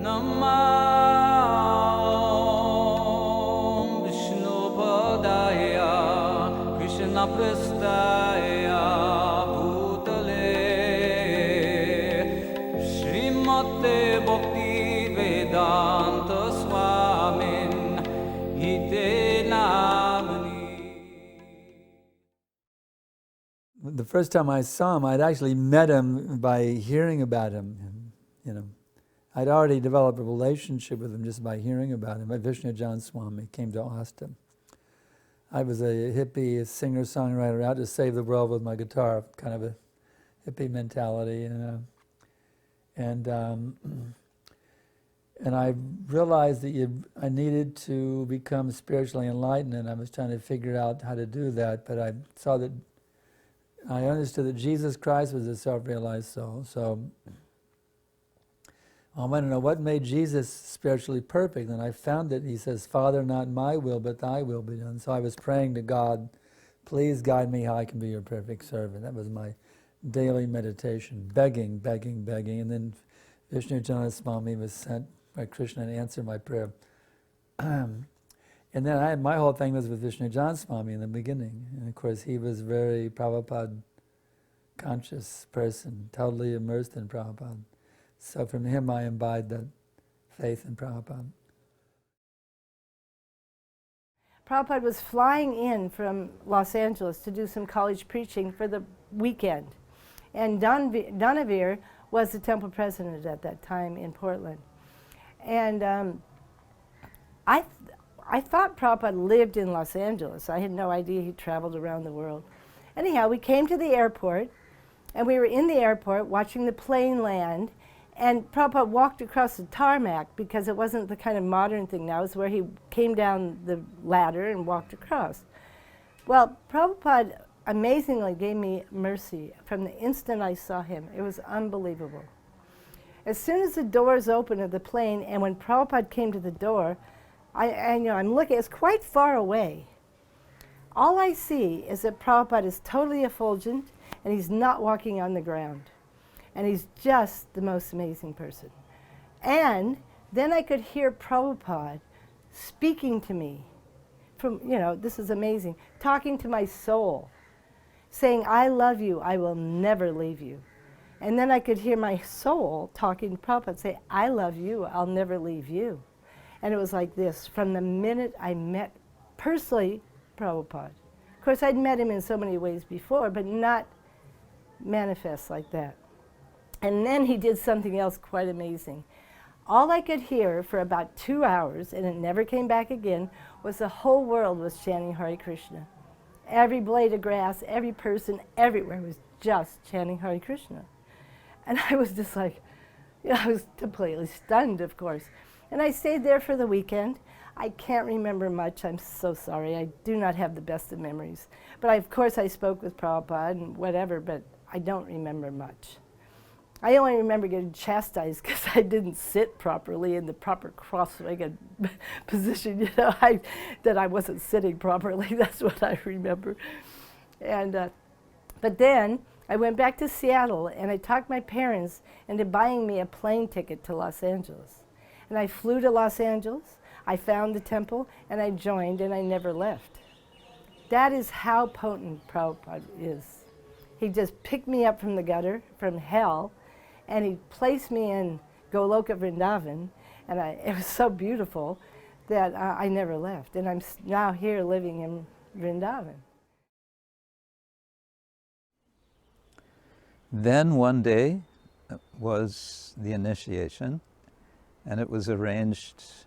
Namah Vishnu Padaya Krishna Prestaya Bhutale Srimate Bhakti Vedanta Swamin Hite Namani. The first time I saw him, I'd actually met him by hearing about him. You know, I'd already developed a relationship with him just by hearing about him. Vishnu John Swami came to Austin. I was a hippie, a singer-songwriter, out to save the world with my guitar, kind of a hippie mentality, and I realized that I needed to become spiritually enlightened, and I was trying to figure out how to do that. But I understood that Jesus Christ was a self-realized soul. So I wanted to know what made Jesus spiritually perfect, and I found it. He says, "Father, not my will, but thy will be done." So I was praying to God, please guide me how I can be your perfect servant. That was my daily meditation, begging. And then Vishnu Jana Swami was sent by Krishna to answer my prayer. And then my whole thing was with Vishnu Jana Swami in the beginning. And of course, he was very Prabhupada conscious person, totally immersed in Prabhupada. So from him I imbibed that faith in Prabhupada. Prabhupada was flying in from Los Angeles to do some college preaching for the weekend. And Donavir was the temple president at that time in Portland. And I thought Prabhupada lived in Los Angeles. I had no idea he traveled around the world. Anyhow, we came to the airport, and we were in the airport watching the plane land, and Prabhupada walked across the tarmac because it wasn't the kind of modern thing now. It was where he came down the ladder and walked across. Well, Prabhupada amazingly gave me mercy from the instant I saw him. It was unbelievable. As soon as the doors opened of the plane, and when Prabhupada came to the door, I'm looking, it's quite far away. All I see is that Prabhupada is totally effulgent, and he's not walking on the ground. And he's just the most amazing person. And then I could hear Prabhupada speaking to me from, this is amazing, talking to my soul, saying, "I love you, I will never leave you." And then I could hear my soul talking to Prabhupada, say, "I love you, I'll never leave you." And it was like this from the minute I met personally Prabhupada. Of course, I'd met him in so many ways before, but not manifest like that. And then he did something else quite amazing. All I could hear for about 2 hours, and it never came back again, was the whole world was chanting Hare Krishna. Every blade of grass, every person, everywhere was just chanting Hare Krishna. And I was just like, I was completely stunned, of course. And I stayed there for the weekend. I can't remember much. I'm so sorry. I do not have the best of memories. But of course, I spoke with Prabhupada and whatever, but I don't remember much. I only remember getting chastised because I didn't sit properly in the proper cross-legged position, that I wasn't sitting properly. That's what I remember. And but then I went back to Seattle, and I talked my parents into buying me a plane ticket to Los Angeles. And I flew to Los Angeles, I found the temple, and I joined, and I never left. That is how potent Prabhupada is. He just picked me up from the gutter, from hell, and he placed me in Goloka Vrindavan, and it was so beautiful that I never left. And I'm now here living in Vrindavan. Then one day was the initiation, and it was arranged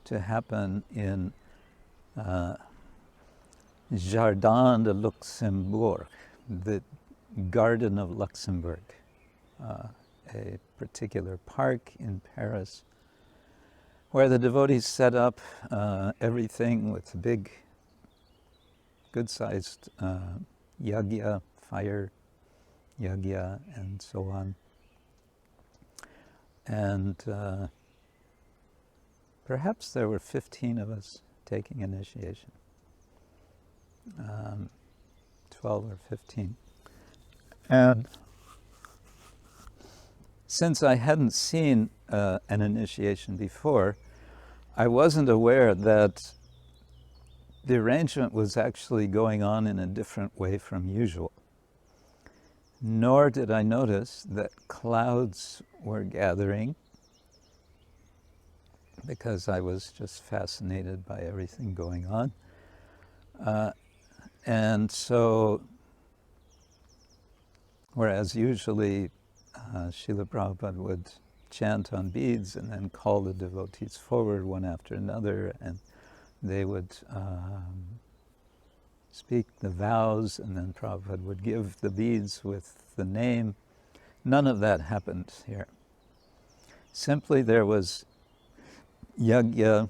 to happen in Jardin de Luxembourg, the Garden of Luxembourg, a particular park in Paris, where the devotees set up everything with a big, good-sized yagya, fire yagya, and so on. And perhaps there were 15 of us taking initiation, 12 or 15. And since I hadn't seen an initiation before, I wasn't aware that the arrangement was actually going on in a different way from usual. Nor did I notice that clouds were gathering, because I was just fascinated by everything going on. And so, whereas usually Srila Prabhupada would chant on beads and then call the devotees forward one after another, and they would speak the vows, and then Prabhupada would give the beads with the name. None of that happened here. Simply there was yagya,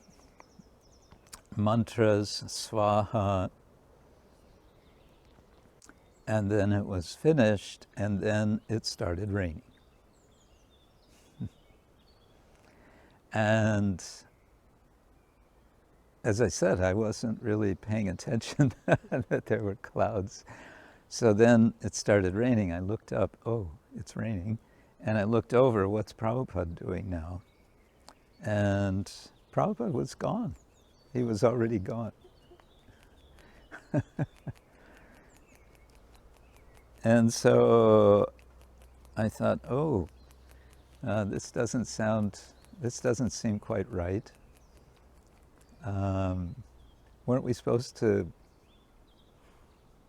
mantras, swaha, and then it was finished, and then it started raining. And as I said, I wasn't really paying attention that there were clouds. So then it started raining. I looked up, oh, it's raining. And I looked over, what's Prabhupada doing now? And Prabhupada was gone. He was already gone. And so I thought, oh, this doesn't seem quite right. Weren't we supposed to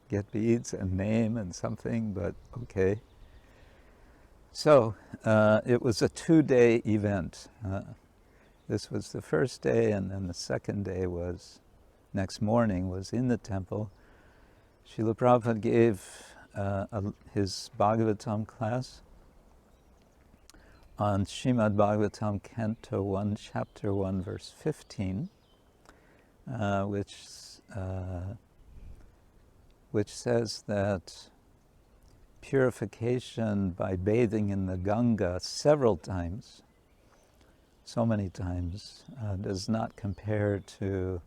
get beads and name and something? But okay. So it was a 2-day event. This was the first day, and then the second day was, next morning, was in the temple. Srila Prabhupada gave his Bhagavatam class on Srimad Bhagavatam, Canto 1, Chapter 1, verse 15, which says that purification by bathing in the Ganga several times, so many times, does not compare to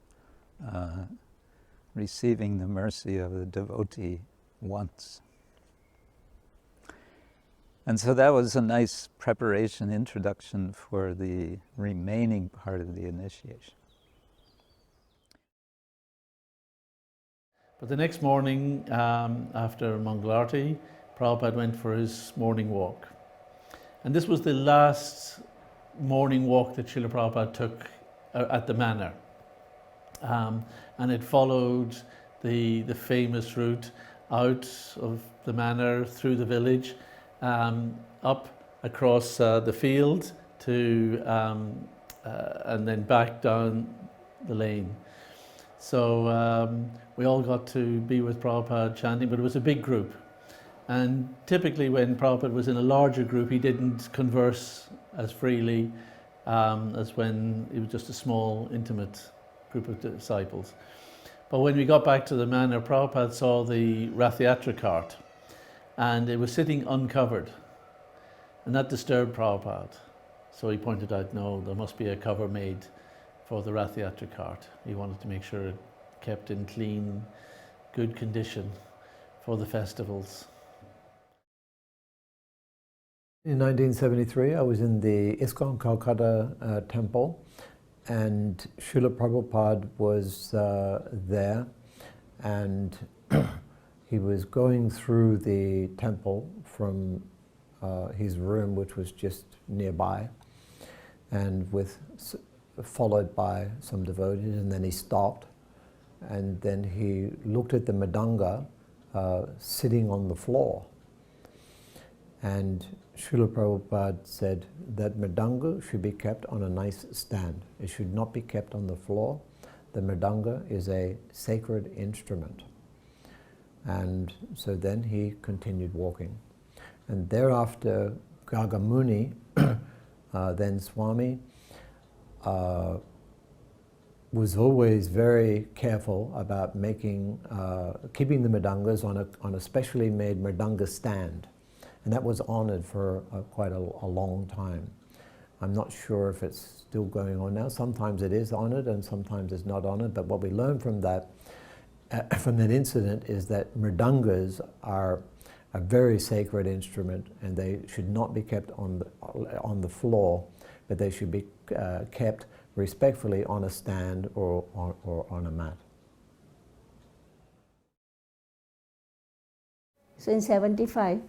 receiving the mercy of the devotee once. And so that was a nice preparation, introduction for the remaining part of the initiation. But the next morning, after Mangalarti, Prabhupada went for his morning walk. And this was the last morning walk that Srila Prabhupada took at the manor. And it followed the famous route out of the manor, through the village, up across the field to and then back down the lane. So we all got to be with Prabhupada chanting, but it was a big group. And typically when Prabhupada was in a larger group, he didn't converse as freely as when it was just a small, intimate group of disciples. But when we got back to the manor, Prabhupada saw the Ratha Yatra cart, and it was sitting uncovered. And that disturbed Prabhupada. So he pointed out, no, there must be a cover made for the Ratha Yatra cart. He wanted to make sure it kept in clean, good condition for the festivals. In 1973, I was in the ISKCON Calcutta temple, and Srila Prabhupada was there, and he was going through the temple from his room, which was just nearby, and followed by some devotees, and then he stopped, and then he looked at the Mridanga sitting on the floor. And Srila Prabhupada said that Mridanga should be kept on a nice stand. It should not be kept on the floor. The Mridanga is a sacred instrument. And so then he continued walking. And thereafter, Gagamuni, then Swami, was always very careful about keeping the Mridangas on a specially made Mridanga stand. And that was honored for quite a long time. I'm not sure if it's still going on now. Sometimes it is honored and sometimes it's not honored, but what we learned from that incident is that Mridangas are a very sacred instrument, and they should not be kept on the floor, but they should be kept respectfully on a stand or on a mat. So in 75,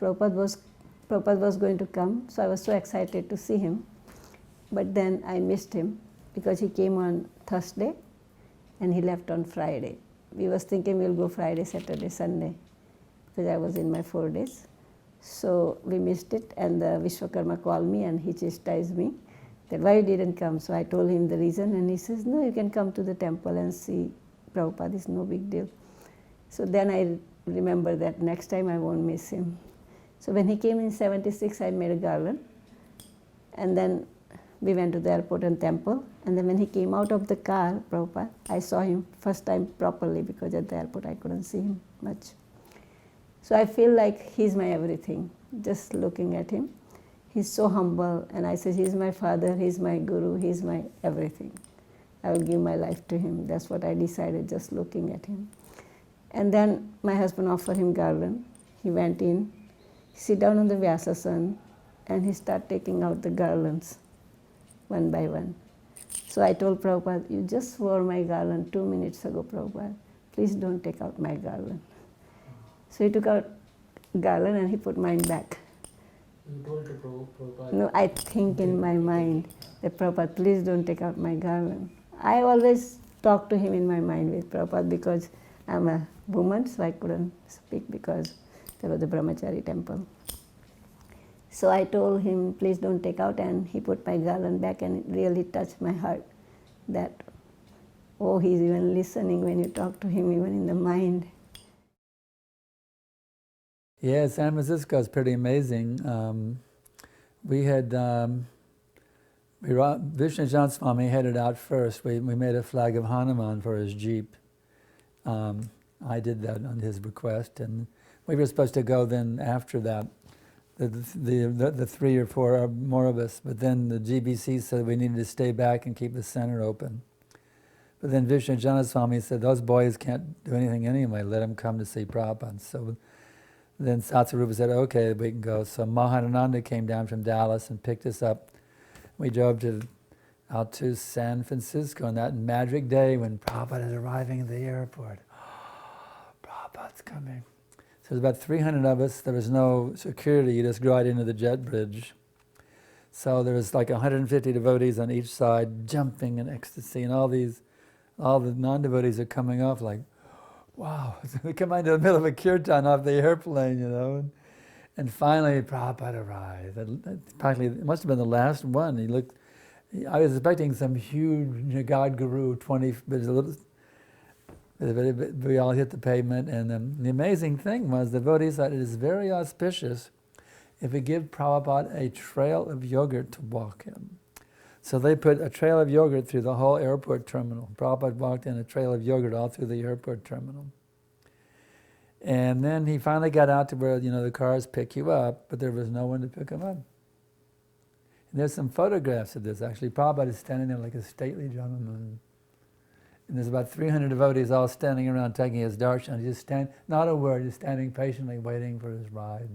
Prabhupada was going to come, so I was so excited to see him. But then I missed him because he came on Thursday and he left on Friday. We was thinking we'll go Friday, Saturday, Sunday, because I was in my 4 days. So we missed it, and the Vishwakarma called me and he chastised me that why you didn't come. So I told him the reason, and he says, no, you can come to the temple and see Prabhupada, it's no big deal. So then I remember that next time I won't miss him. So when he came in 76, I made a garland, and then we went to the airport and temple, and then when he came out of the car, Prabhupada, I saw him first time properly, because at the airport I couldn't see him much. So I feel like he's my everything, just looking at him. He's so humble, and I said, he's my father, he's my guru, he's my everything. I will give my life to him. That's what I decided, just looking at him. And then my husband offered him garland. He went in, he sit down on the Vyasasana, and he started taking out the garlands one by one. So I told Prabhupada, you just wore my garland 2 minutes ago, Prabhupada. Please don't take out my garland. So he took out garland and he put mine back. You told to Prabhupada? No, I think in my mind that Prabhupada, please don't take out my garland. I always talk to him in my mind with Prabhupada, because I'm a woman, so I couldn't speak because there was a brahmachari temple. So I told him, please don't take out, and he put my garland back, and it really touched my heart that, oh, he's even listening when you talk to him, even in the mind. Yeah, San Francisco is pretty amazing. We had, Vishnu Jan Swami headed out first. We made a flag of Hanuman for his Jeep. I did that on his request, and we were supposed to go then after that, the 3 or 4 more of us, but then the GBC said we needed to stay back and keep the center open. But then Vishnu Jan Swami said, those boys can't do anything anyway, let them come to see Prabhupada. So then Satsarupa said, okay, we can go. So Mahananda came down from Dallas and picked us up. We drove out to San Francisco on that magic day when Prabhupada is arriving at the airport. Prabhupada's coming. So there's about 300 of us. There was no security. You just go right into the jet bridge. So there was like 150 devotees on each side, jumping in ecstasy, and all the non-devotees are coming off like, wow. So they come into the middle of a kirtan off the airplane, you know. And finally, Prabhupada arrived. It must have been the last one. I was expecting some huge Jagad Guru, 20, but we all hit the pavement. And the amazing thing was the devotees thought it is very auspicious if we give Prabhupada a trail of yogurt to walk in. So they put a trail of yogurt through the whole airport terminal. Prabhupada walked in a trail of yogurt all through the airport terminal. And then he finally got out to where, the cars pick you up, but there was no one to pick him up. And there's some photographs of this, actually. Prabhupada is standing there like a stately gentleman. And there's about 300 devotees all standing around taking his darshan. He's just not a word, just standing patiently waiting for his ride.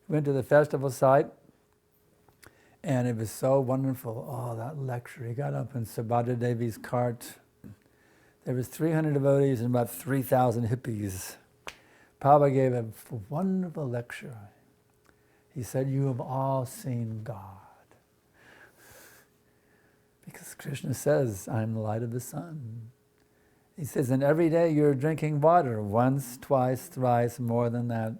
We went to the festival site, and it was so wonderful. Oh, that lecture. He got up in Subhadra Devi's cart. There was 300 devotees and about 3,000 hippies. Prabhupada gave a wonderful lecture. He said, you have all seen God. Because Krishna says, I'm the light of the sun. He says, and every day you're drinking water, once, twice, thrice, more than that.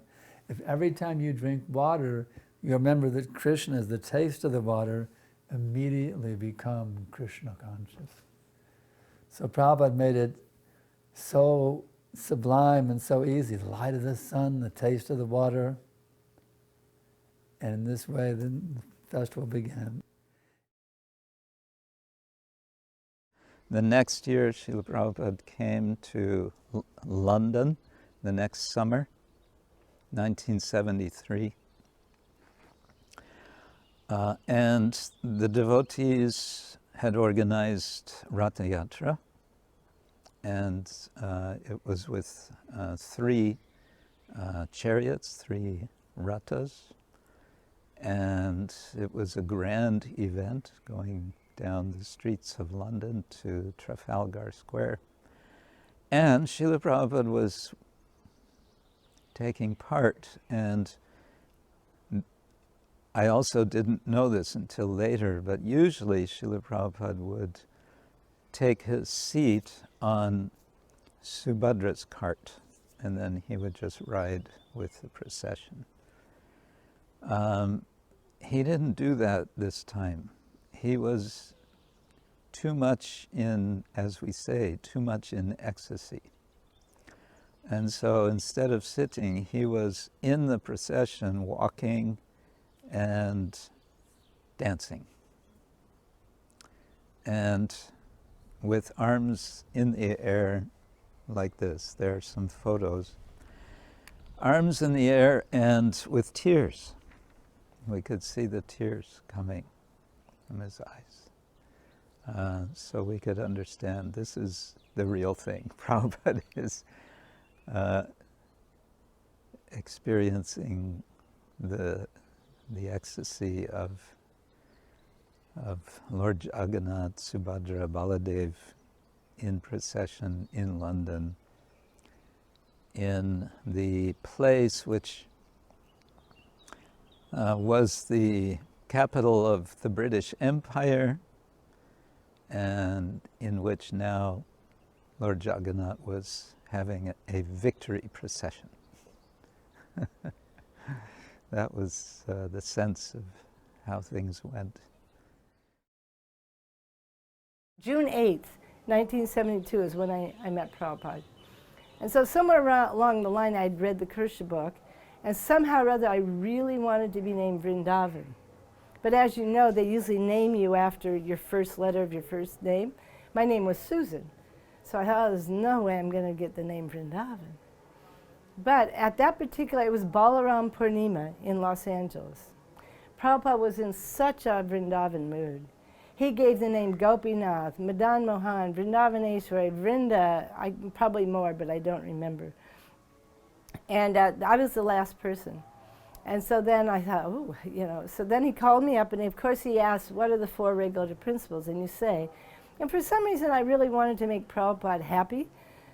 If every time you drink water, you remember that Krishna is the taste of the water, immediately become Krishna conscious. So Prabhupada made it so sublime and so easy. The light of the sun, the taste of the water. And in this way, the festival began. The next year, Srila Prabhupada came to London the next summer, 1973. And the devotees had organized Ratha Yatra, and it was with 3 chariots, 3 rathas, and it was a grand event going down the streets of London to Trafalgar Square. And Srila Prabhupada was taking part, and I also didn't know this until later, but usually Srila Prabhupada would take his seat on Subhadra's cart, and then he would just ride with the procession. He didn't do that this time. He was too much in, as we say, too much in ecstasy. And so instead of sitting, he was in the procession, walking and dancing. And with arms in the air like this. There are some photos. Arms in the air and with tears. We could see the tears coming from his eyes. So we could understand this is the real thing. Prabhupada is experiencing the ecstasy of Lord Jagannath, Subhadra, Baladev in procession in London, in the place which was the capital of the British Empire, and in which now Lord Jagannath was having a victory procession. That was the sense of how things went. June 8th, 1972 is when I met Prabhupada. And so somewhere along the line I'd read the Krishna book, and somehow or other I really wanted to be named Vrindavan. But as you know, they usually name you after your first letter of your first name. My name was Susan. So I thought, there's no way I'm going to get the name Vrindavan. But at that particular, it was Balaram Purnima in Los Angeles. Prabhupada was in such a Vrindavan mood. He gave the name Gopinath, Madan Mohan, Vrindavaneshwari, Vrinda, probably more, but I don't remember. And I was the last person. And so then I thought, oh, you know, so then he called me up, and of course he asked, what are the 4 regulative principles? And you say, and for some reason I really wanted to make Prabhupada happy.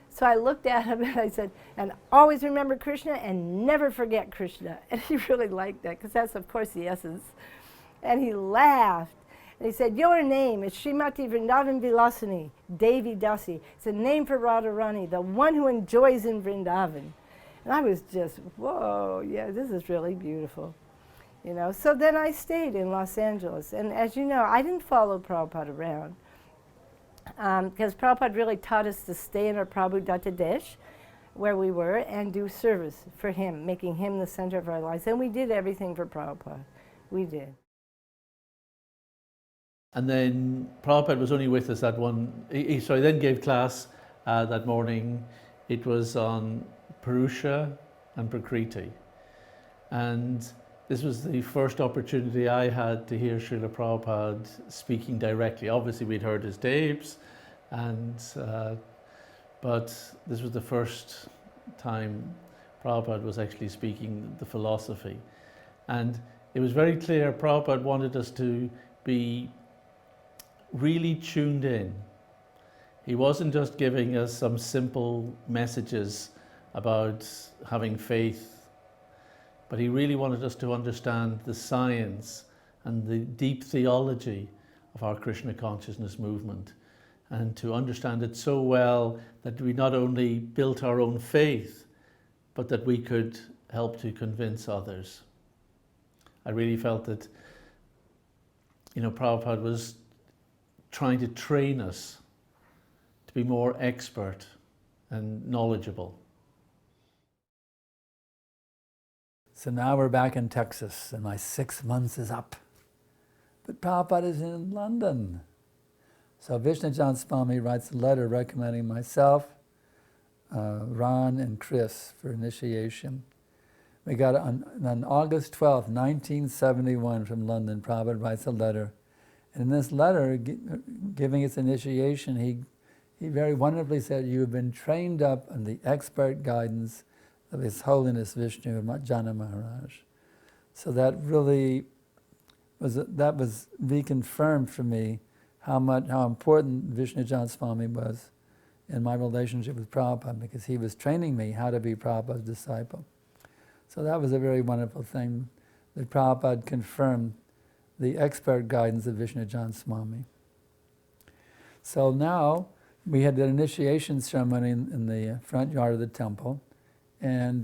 So I looked at him and I said, and always remember Krishna and never forget Krishna. And he really liked that, because that's of course the essence. And he laughed. And he said, your name is Srimati Vrindavan Vilasini, Devi Dasi. It's a name for Radharani, the one who enjoys in Vrindavan. And I was just, whoa, yeah, this is really beautiful. You know, so then I stayed in Los Angeles. And as you know, I didn't follow Prabhupada around, because Prabhupada really taught us to stay in our Prabhu Datta Desh, where we were, and do service for him, making him the center of our lives. And we did everything for Prabhupada. We did. And then Prabhupada was only with us that one, he then gave class that morning. It was on Purusha and Prakriti. And this was the first opportunity I had to hear Srila Prabhupada speaking directly. Obviously we'd heard his tapes, and but this was the first time Prabhupada was actually speaking the philosophy. And it was very clear Prabhupada wanted us to be really tuned in. He wasn't just giving us some simple messages about having faith, but he really wanted us to understand the science and the deep theology of our Krishna consciousness movement, and to understand it so well that we not only built our own faith, but that we could help to convince others. I really felt that, you know, Prabhupada was trying to train us to be more expert and knowledgeable. So now we're back in Texas, and my 6 months is up. But Prabhupada is in London. So Vishnujan Swami writes a letter recommending myself, Ron, and Chris for initiation. We got it on August 12th, 1971 from London. Prabhupada writes a letter. And in this letter, giving its initiation, he very wonderfully said, you have been trained up in the expert guidance of His Holiness Vishnu Jana Maharaj. So that really was reconfirmed for me how important Vishnu Jan Swami was in my relationship with Prabhupada, because he was training me how to be Prabhupada's disciple. So that was a very wonderful thing, that Prabhupada confirmed the expert guidance of Vishnu Jan Swami. So now we had the initiation ceremony in the front yard of the temple, and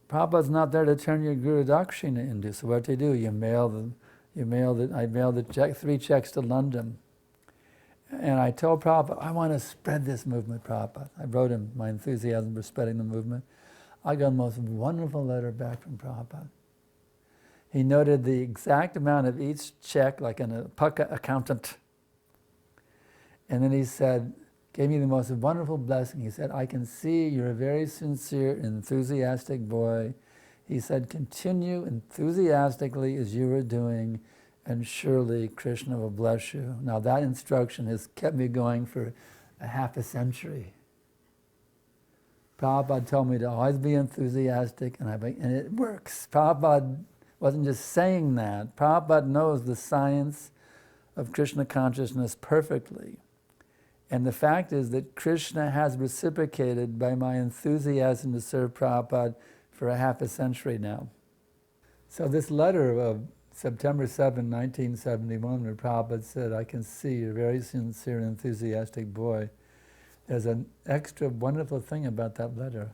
Prabhupada's not there to turn your Guru Dakshina into. So what do? I mailed 3 checks to London. And I told Prabhupada, I want to spread this movement, Prabhupada. I wrote him my enthusiasm for spreading the movement. I got the most wonderful letter back from Prabhupada. He noted the exact amount of each check, like a pucka accountant. And then he said, gave me the most wonderful blessing. He said, I can see you're a very sincere, enthusiastic boy. He said, continue enthusiastically as you were doing, and surely Krishna will bless you. Now that instruction has kept me going for a half a century. Prabhupada told me to always be enthusiastic, and it works. Prabhupada wasn't just saying that. Prabhupada knows the science of Krishna consciousness perfectly. And the fact is that Krishna has reciprocated by my enthusiasm to serve Prabhupada for a half a century now. So this letter of September 7, 1971, where Prabhupada said, I can see you're a very sincere and enthusiastic boy. There's an extra wonderful thing about that letter.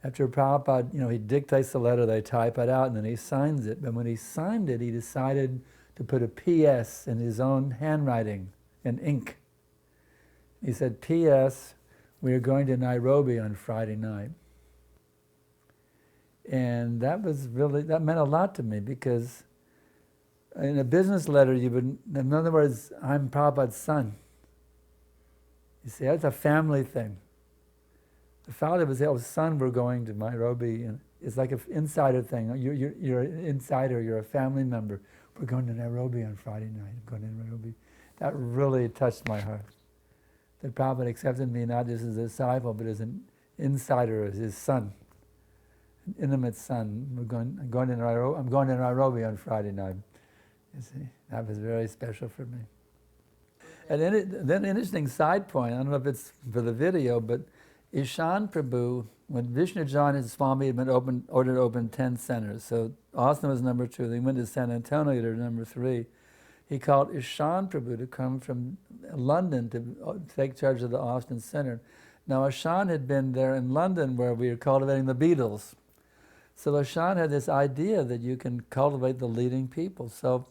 After Prabhupada, he dictates the letter, they type it out, and then he signs it. But when he signed it, he decided to put a P.S. in his own handwriting, in ink. He said, P.S., we are going to Nairobi on Friday night. And that meant a lot to me, because in a business letter, in other words, I'm Prabhupada's son. You see, that's a family thing. The father would say, oh, son, we're going to Nairobi. And it's like an insider thing. You're an insider, you're a family member. We're going to Nairobi on Friday night. I'm going to Nairobi. That really touched my heart. That Prabhupada accepted me not just as a disciple, but as an insider, as his son, an intimate son. I'm going to Nairobi on Friday night. You see, that was very special for me. And then an interesting side point, I don't know if it's for the video, but Ishan Prabhu, when Vishnu Jan and Swami had been ordered to open 10 centers, so Austin was number 2, they went to San Antonio to number 3. He called Ishan Prabhu to come from London to take charge of the Austin Center. Now Ishan had been there in London where we were cultivating the Beatles. So Ishan had this idea that you can cultivate the leading people. So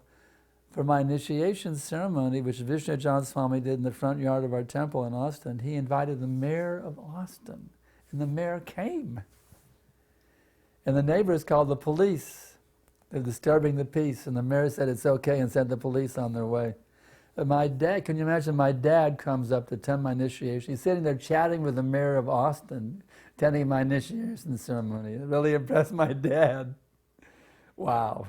for my initiation ceremony, which Vishnu Jan Swami did in the front yard of our temple in Austin, he invited the mayor of Austin, and the mayor came. And the neighbors called the police. They're disturbing the peace, and the mayor said it's okay and sent the police on their way. But my dad, can you imagine, my dad comes up to attend my initiation. He's sitting there chatting with the mayor of Austin, attending my initiation ceremony. It really impressed my dad. Wow.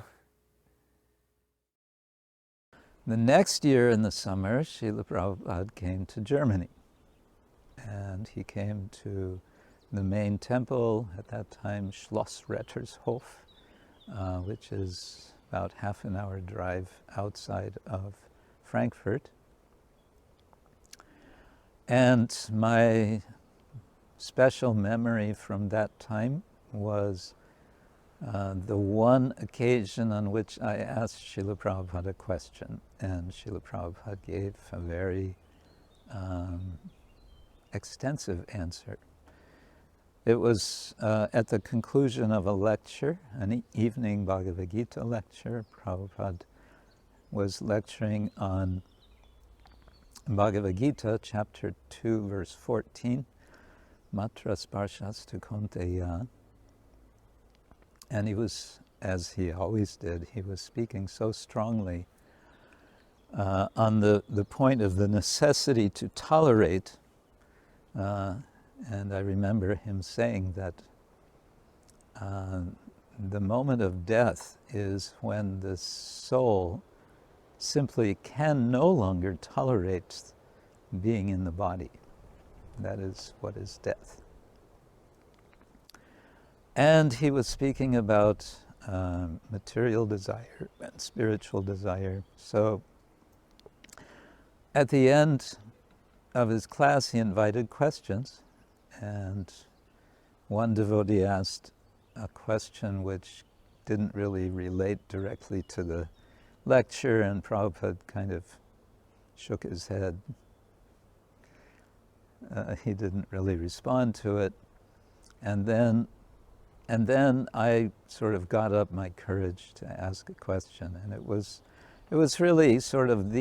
The next year in the summer, Srila Prabhupada came to Germany. And he came to the main temple, at that time Schloss Rettershof, which is about half an hour drive outside of Frankfurt. And my special memory from that time was the one occasion on which I asked Srila Prabhupada a question, and Srila Prabhupada gave a very extensive answer. It was at the conclusion of a lecture, an evening Bhagavad Gita lecture. Prabhupada was lecturing on Bhagavad Gita, chapter 2, verse 14, Matra Sparshastu Konteya. And he was, as he always did, he was speaking so strongly on the point of the necessity to tolerate. And I remember him saying that the moment of death is when the soul simply can no longer tolerate being in the body. That is what is death. And he was speaking about material desire and spiritual desire. So at the end of his class, he invited questions, and one devotee asked a question which didn't really relate directly to the lecture, and Prabhupada kind of shook his head. He didn't really respond to it. And then I sort of got up my courage to ask a question, and it was really sort of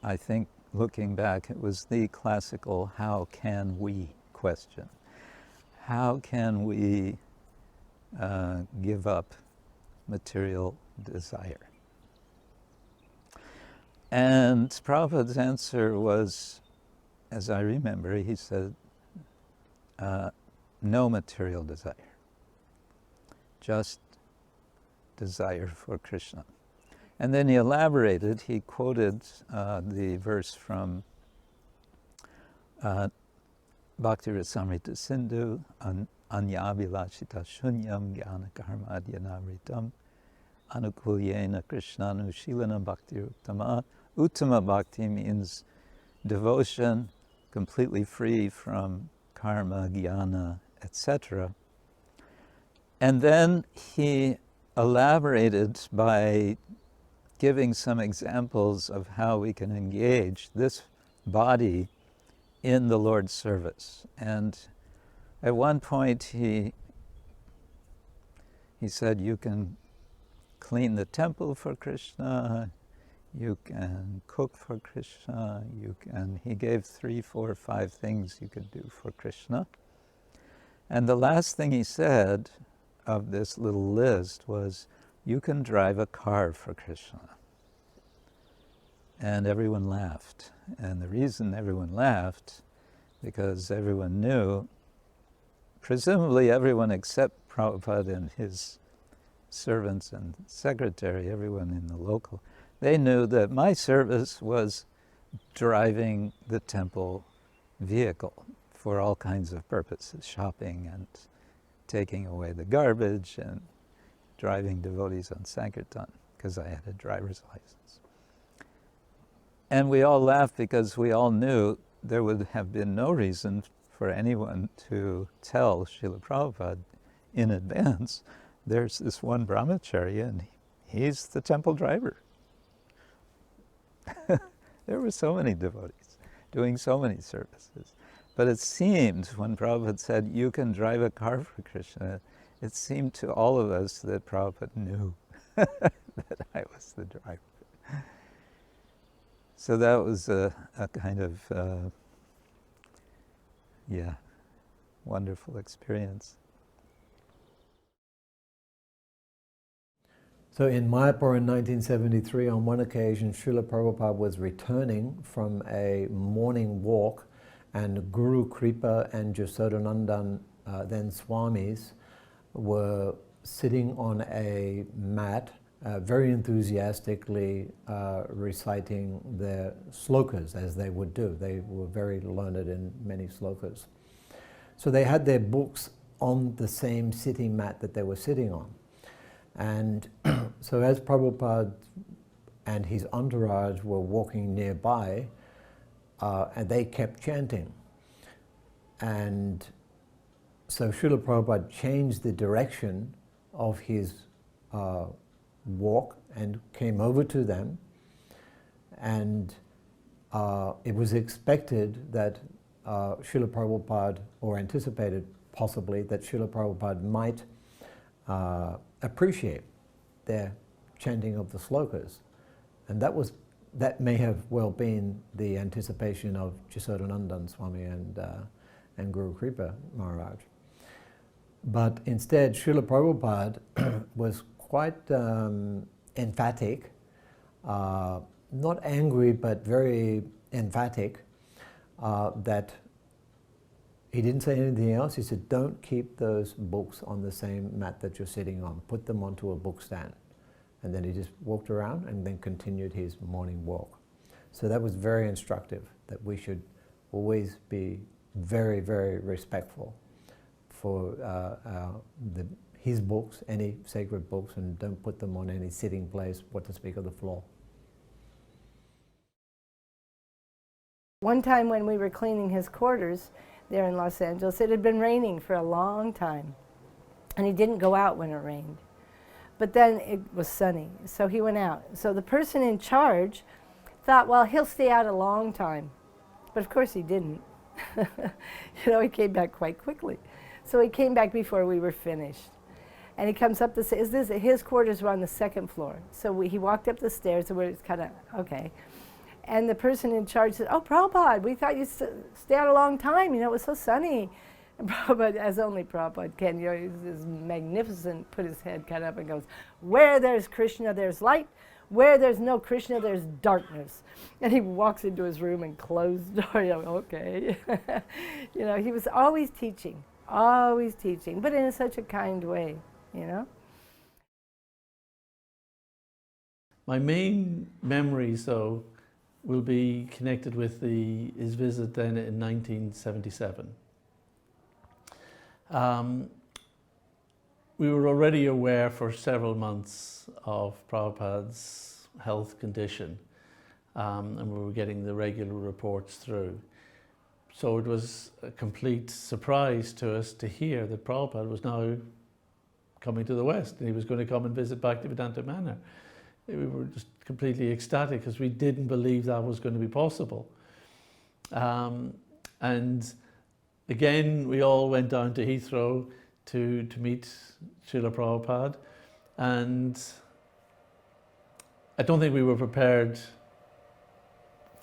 I think looking back, it was the classical "how can we" question. How can we give up material desire? And Prabhupada's answer was, as I remember, he said, no material desire, just desire for Krishna. And then he elaborated, he quoted the verse from Bhakti Rasamrita Sindhu, Anyabhilashita Shunyam Jnana Karma Adyanamritam Anukulyena Krishnanu Shilana Bhakti Uttama. Uttama Bhakti means devotion completely free from karma, jnana, etc. And then he elaborated by giving some examples of how we can engage this body in the Lord's service. And at one point he said, you can clean the temple for Krishna, you can cook for Krishna, he gave 3, 4, 5 things you could do for Krishna. And the last thing he said of this little list was, you can drive a car for Krishna. And everyone laughed. And the reason everyone laughed, because everyone knew, presumably everyone except Prabhupada and his servants and secretary, everyone in the local, they knew that my service was driving the temple vehicle for all kinds of purposes, shopping and taking away the garbage and driving devotees on Sankirtan, because I had a driver's license. And we all laughed because we all knew there would have been no reason for anyone to tell Srila Prabhupada in advance, there's this one brahmachari and he's the temple driver. There were so many devotees doing so many services. But it seemed, when Prabhupada said, you can drive a car for Krishna, it seemed to all of us that Prabhupada knew that I was the driver. So that was a kind of, wonderful experience. So in Mayapur in 1973, on one occasion, Srila Prabhupada was returning from a morning walk, and Guru Kripa and Jasodanandan, then Swamis, were sitting on a mat, very enthusiastically reciting their slokas, as they would do. They were very learned in many slokas. So they had their books on the same sitting mat that they were sitting on. And so as Prabhupada and his entourage were walking nearby, and they kept chanting. And so Srila Prabhupada changed the direction of his walk and came over to them. And it was expected that Srila Prabhupada, or anticipated possibly, that Srila Prabhupada might appreciate their chanting of the slokas. And that may have well been the anticipation of Jasodanandan Swami and Guru Kripa Maharaj. But instead, Srila Prabhupada was quite emphatic, not angry, but very emphatic, that he didn't say anything else. He said, don't keep those books on the same mat that you're sitting on. Put them onto a book stand. And then he just walked around and then continued his morning walk. So that was very instructive, that we should always be very, very respectful for his books, any sacred books, and don't put them on any sitting place, what to speak of the floor. One time when we were cleaning his quarters there in Los Angeles, it had been raining for a long time, and he didn't go out when it rained. But then it was sunny, so he went out. So the person in charge thought, well, he'll stay out a long time. But of course he didn't. You know, he came back quite quickly. So he came back before we were finished. And he comes up the stairs. His quarters were on the second floor. So he walked up the stairs, and we're kind of, okay. And the person in charge said, oh, Prabhupada, we thought you'd stay out a long time. You know, it was so sunny. And Prabhupada, as only Prabhupada can, you know, he's magnificent, put his head kind of up and goes, where there's Krishna, there's light. Where there's no Krishna, there's darkness. And he walks into his room and closed the door. You know, okay. You know, he was always teaching, but in such a kind way, you know. My main memories, though, will be connected with his visit then in 1977. We were already aware for several months of Prabhupada's health condition, and we were getting the regular reports through. So it was a complete surprise to us to hear that Prabhupada was now coming to the West, and he was going to come and visit Bhaktivedanta Manor. We were just completely ecstatic because we didn't believe that was going to be possible. And again, we all went down to Heathrow to meet Srila Prabhupada, and I don't think we were prepared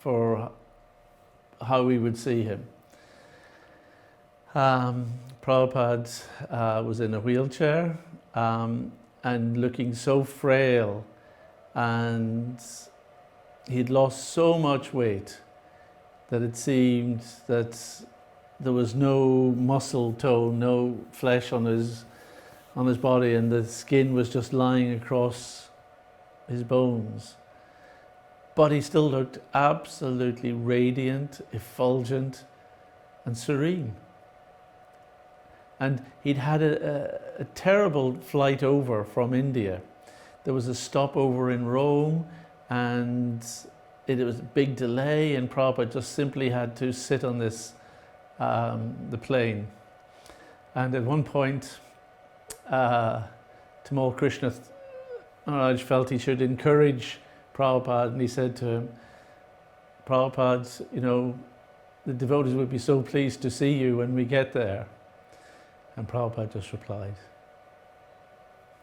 for how we would see him. Prabhupada was in a wheelchair and looking so frail, and he'd lost so much weight that it seemed that there was no muscle tone, no flesh on his body, and the skin was just lying across his bones. But he still looked absolutely radiant, effulgent, and serene. And he'd had a terrible flight over from India. There was a stopover in Rome, and it was a big delay, and Prabhupada just simply had to sit on this the plane. And at one point, Tamal Krishna Maharaj felt he should encourage Prabhupada, and he said to him, Prabhupada, you know, the devotees would be so pleased to see you when we get there. And Prabhupada just replied,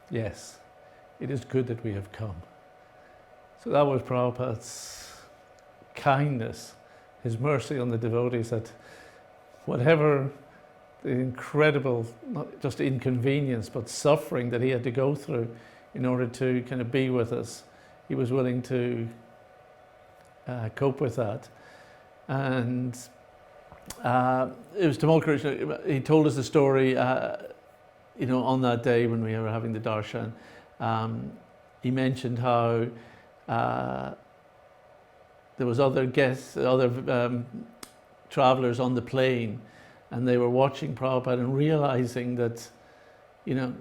yes, it is good that we have come. So that was Prabhupada's kindness, his mercy on the devotees, that whatever the incredible, not just inconvenience, but suffering that he had to go through in order to kind of be with us, he was willing to cope with that. And it was Tamal Krishna, he told us the story, you know, on that day when we were having the darshan. He mentioned how there was other guests, other travelers on the plane, and they were watching Prabhupada and realizing that, you know,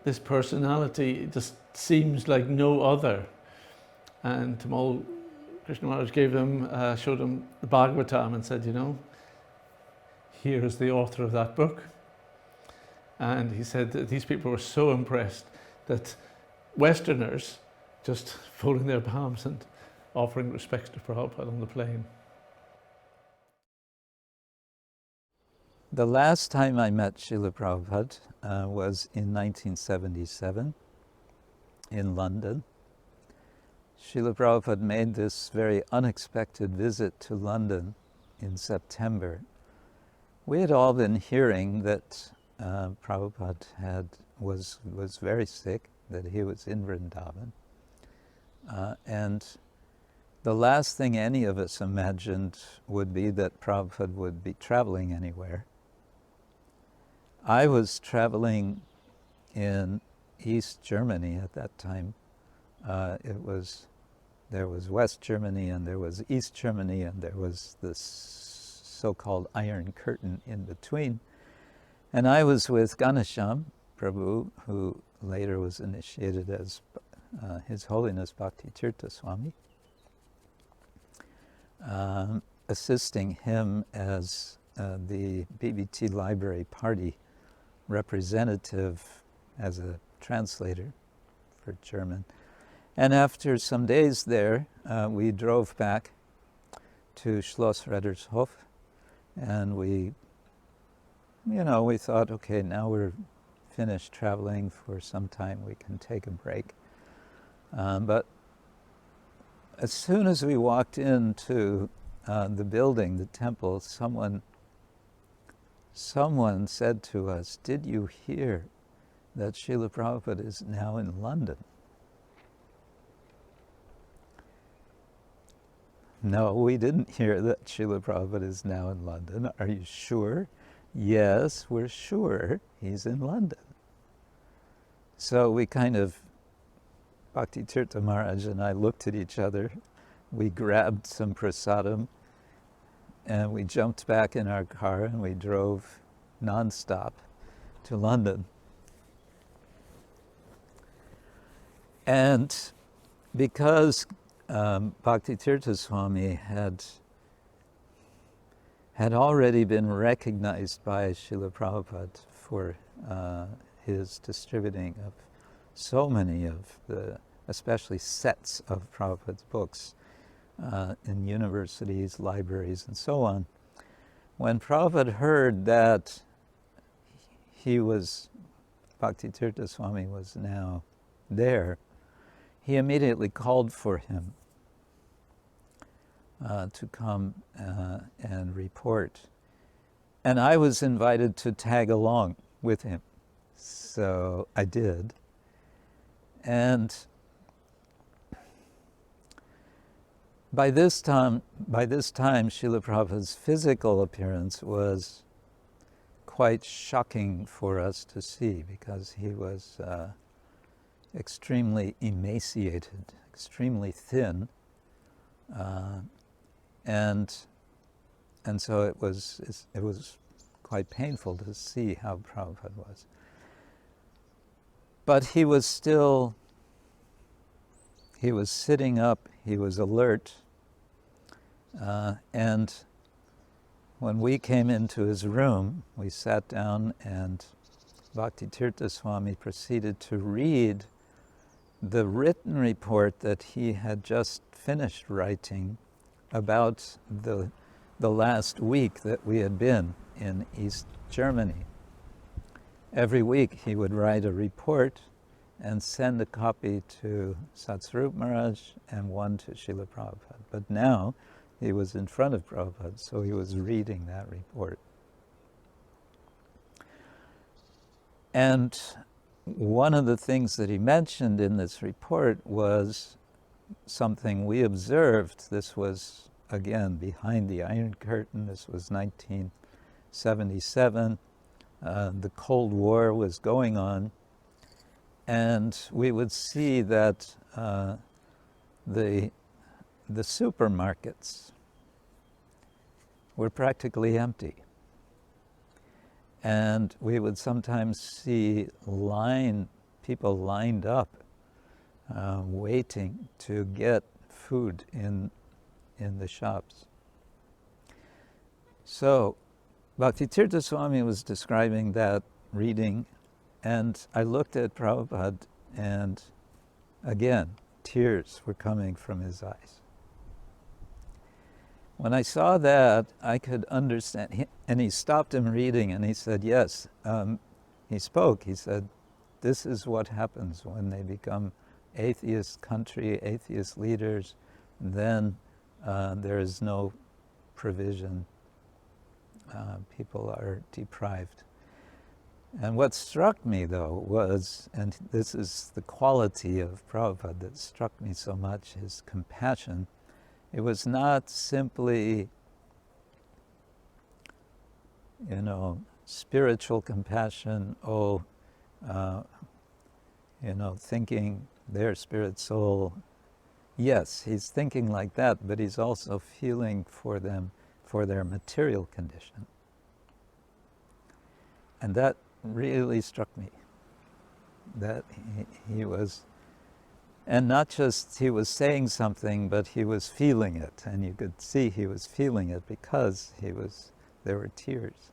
this personality just seems like no other. And Tamal Krishna Maharaj showed him the Bhagavatam and said, you know, here is the author of that book. And he said that these people were so impressed that Westerners just folding their palms and offering respects to Prabhupada on the plane. The last time I met Srila Prabhupada was in 1977 in London. Srila Prabhupada made this very unexpected visit to London in September. We had all been hearing that Prabhupada was very sick, that he was in Vrindavan. And the last thing any of us imagined would be that Prabhupada would be traveling anywhere. I was traveling in East Germany at that time. There was West Germany and there was East Germany, and there was this so-called Iron Curtain in between. And I was with Ganesham Prabhu, who later was initiated as His Holiness Bhakti Tirtha Swami, assisting him as the BBT Library Party representative as a translator for German. And after some days there, we drove back to Schloss Reddershof, and we thought, okay, now we're finished traveling for some time, we can take a break. But as soon as we walked into the building, the temple, someone said to us, "Did you hear that Srila Prabhupada is now in London?" No, we didn't hear that Srila Prabhupada is now in London. Are you sure? Yes, we're sure he's in London. So we kind of, Bhakti Tirtha Maharaj and I looked at each other, we grabbed some prasadam, and we jumped back in our car and we drove non-stop to London. And because Bhakti Tirtha Swami had already been recognized by Srila Prabhupada for his distributing of so many of the, especially sets of Prabhupada's books in universities, libraries, and so on. When Prabhupada heard that Bhakti Tirtha Swami was now there, he immediately called for him to come and report. And I was invited to tag along with him. So I did. And by this time, Srila Prabhupada's physical appearance was quite shocking for us to see, because he was extremely emaciated, extremely thin, and so it was quite painful to see how Prabhupada was. But he was sitting up, he was alert, and when we came into his room, we sat down and Bhakti Tirtha Swami proceeded to read the written report that he had just finished writing about the last week that we had been in East Germany. Every week he would write a report and send a copy to Satsvarup Maharaj and one to Srila Prabhupada. But now he was in front of Prabhupada, so he was reading that report. And one of the things that he mentioned in this report was something we observed. This was, again, behind the Iron Curtain. This was 1977. The Cold War was going on. And we would see that the supermarkets were practically empty. And we would sometimes see people lined up, waiting to get food in the shops. So Bhakti Tirtha Swami was describing that reading, and I looked at Prabhupada, and again, tears were coming from his eyes. When I saw that, I could understand, and he stopped him reading, and he said, yes, he spoke, he said, this is what happens when they become atheist country, atheist leaders, then there is no provision. People are deprived. And what struck me, though, was, and this is the quality of Prabhupada that struck me so much, his compassion. It was not simply, spiritual compassion, thinking their spirit soul. Yes, he's thinking like that, but he's also feeling for them, for their material condition. And that really struck me, that he was, and not just he was saying something, but he was feeling it, and you could see he was feeling it because there were tears.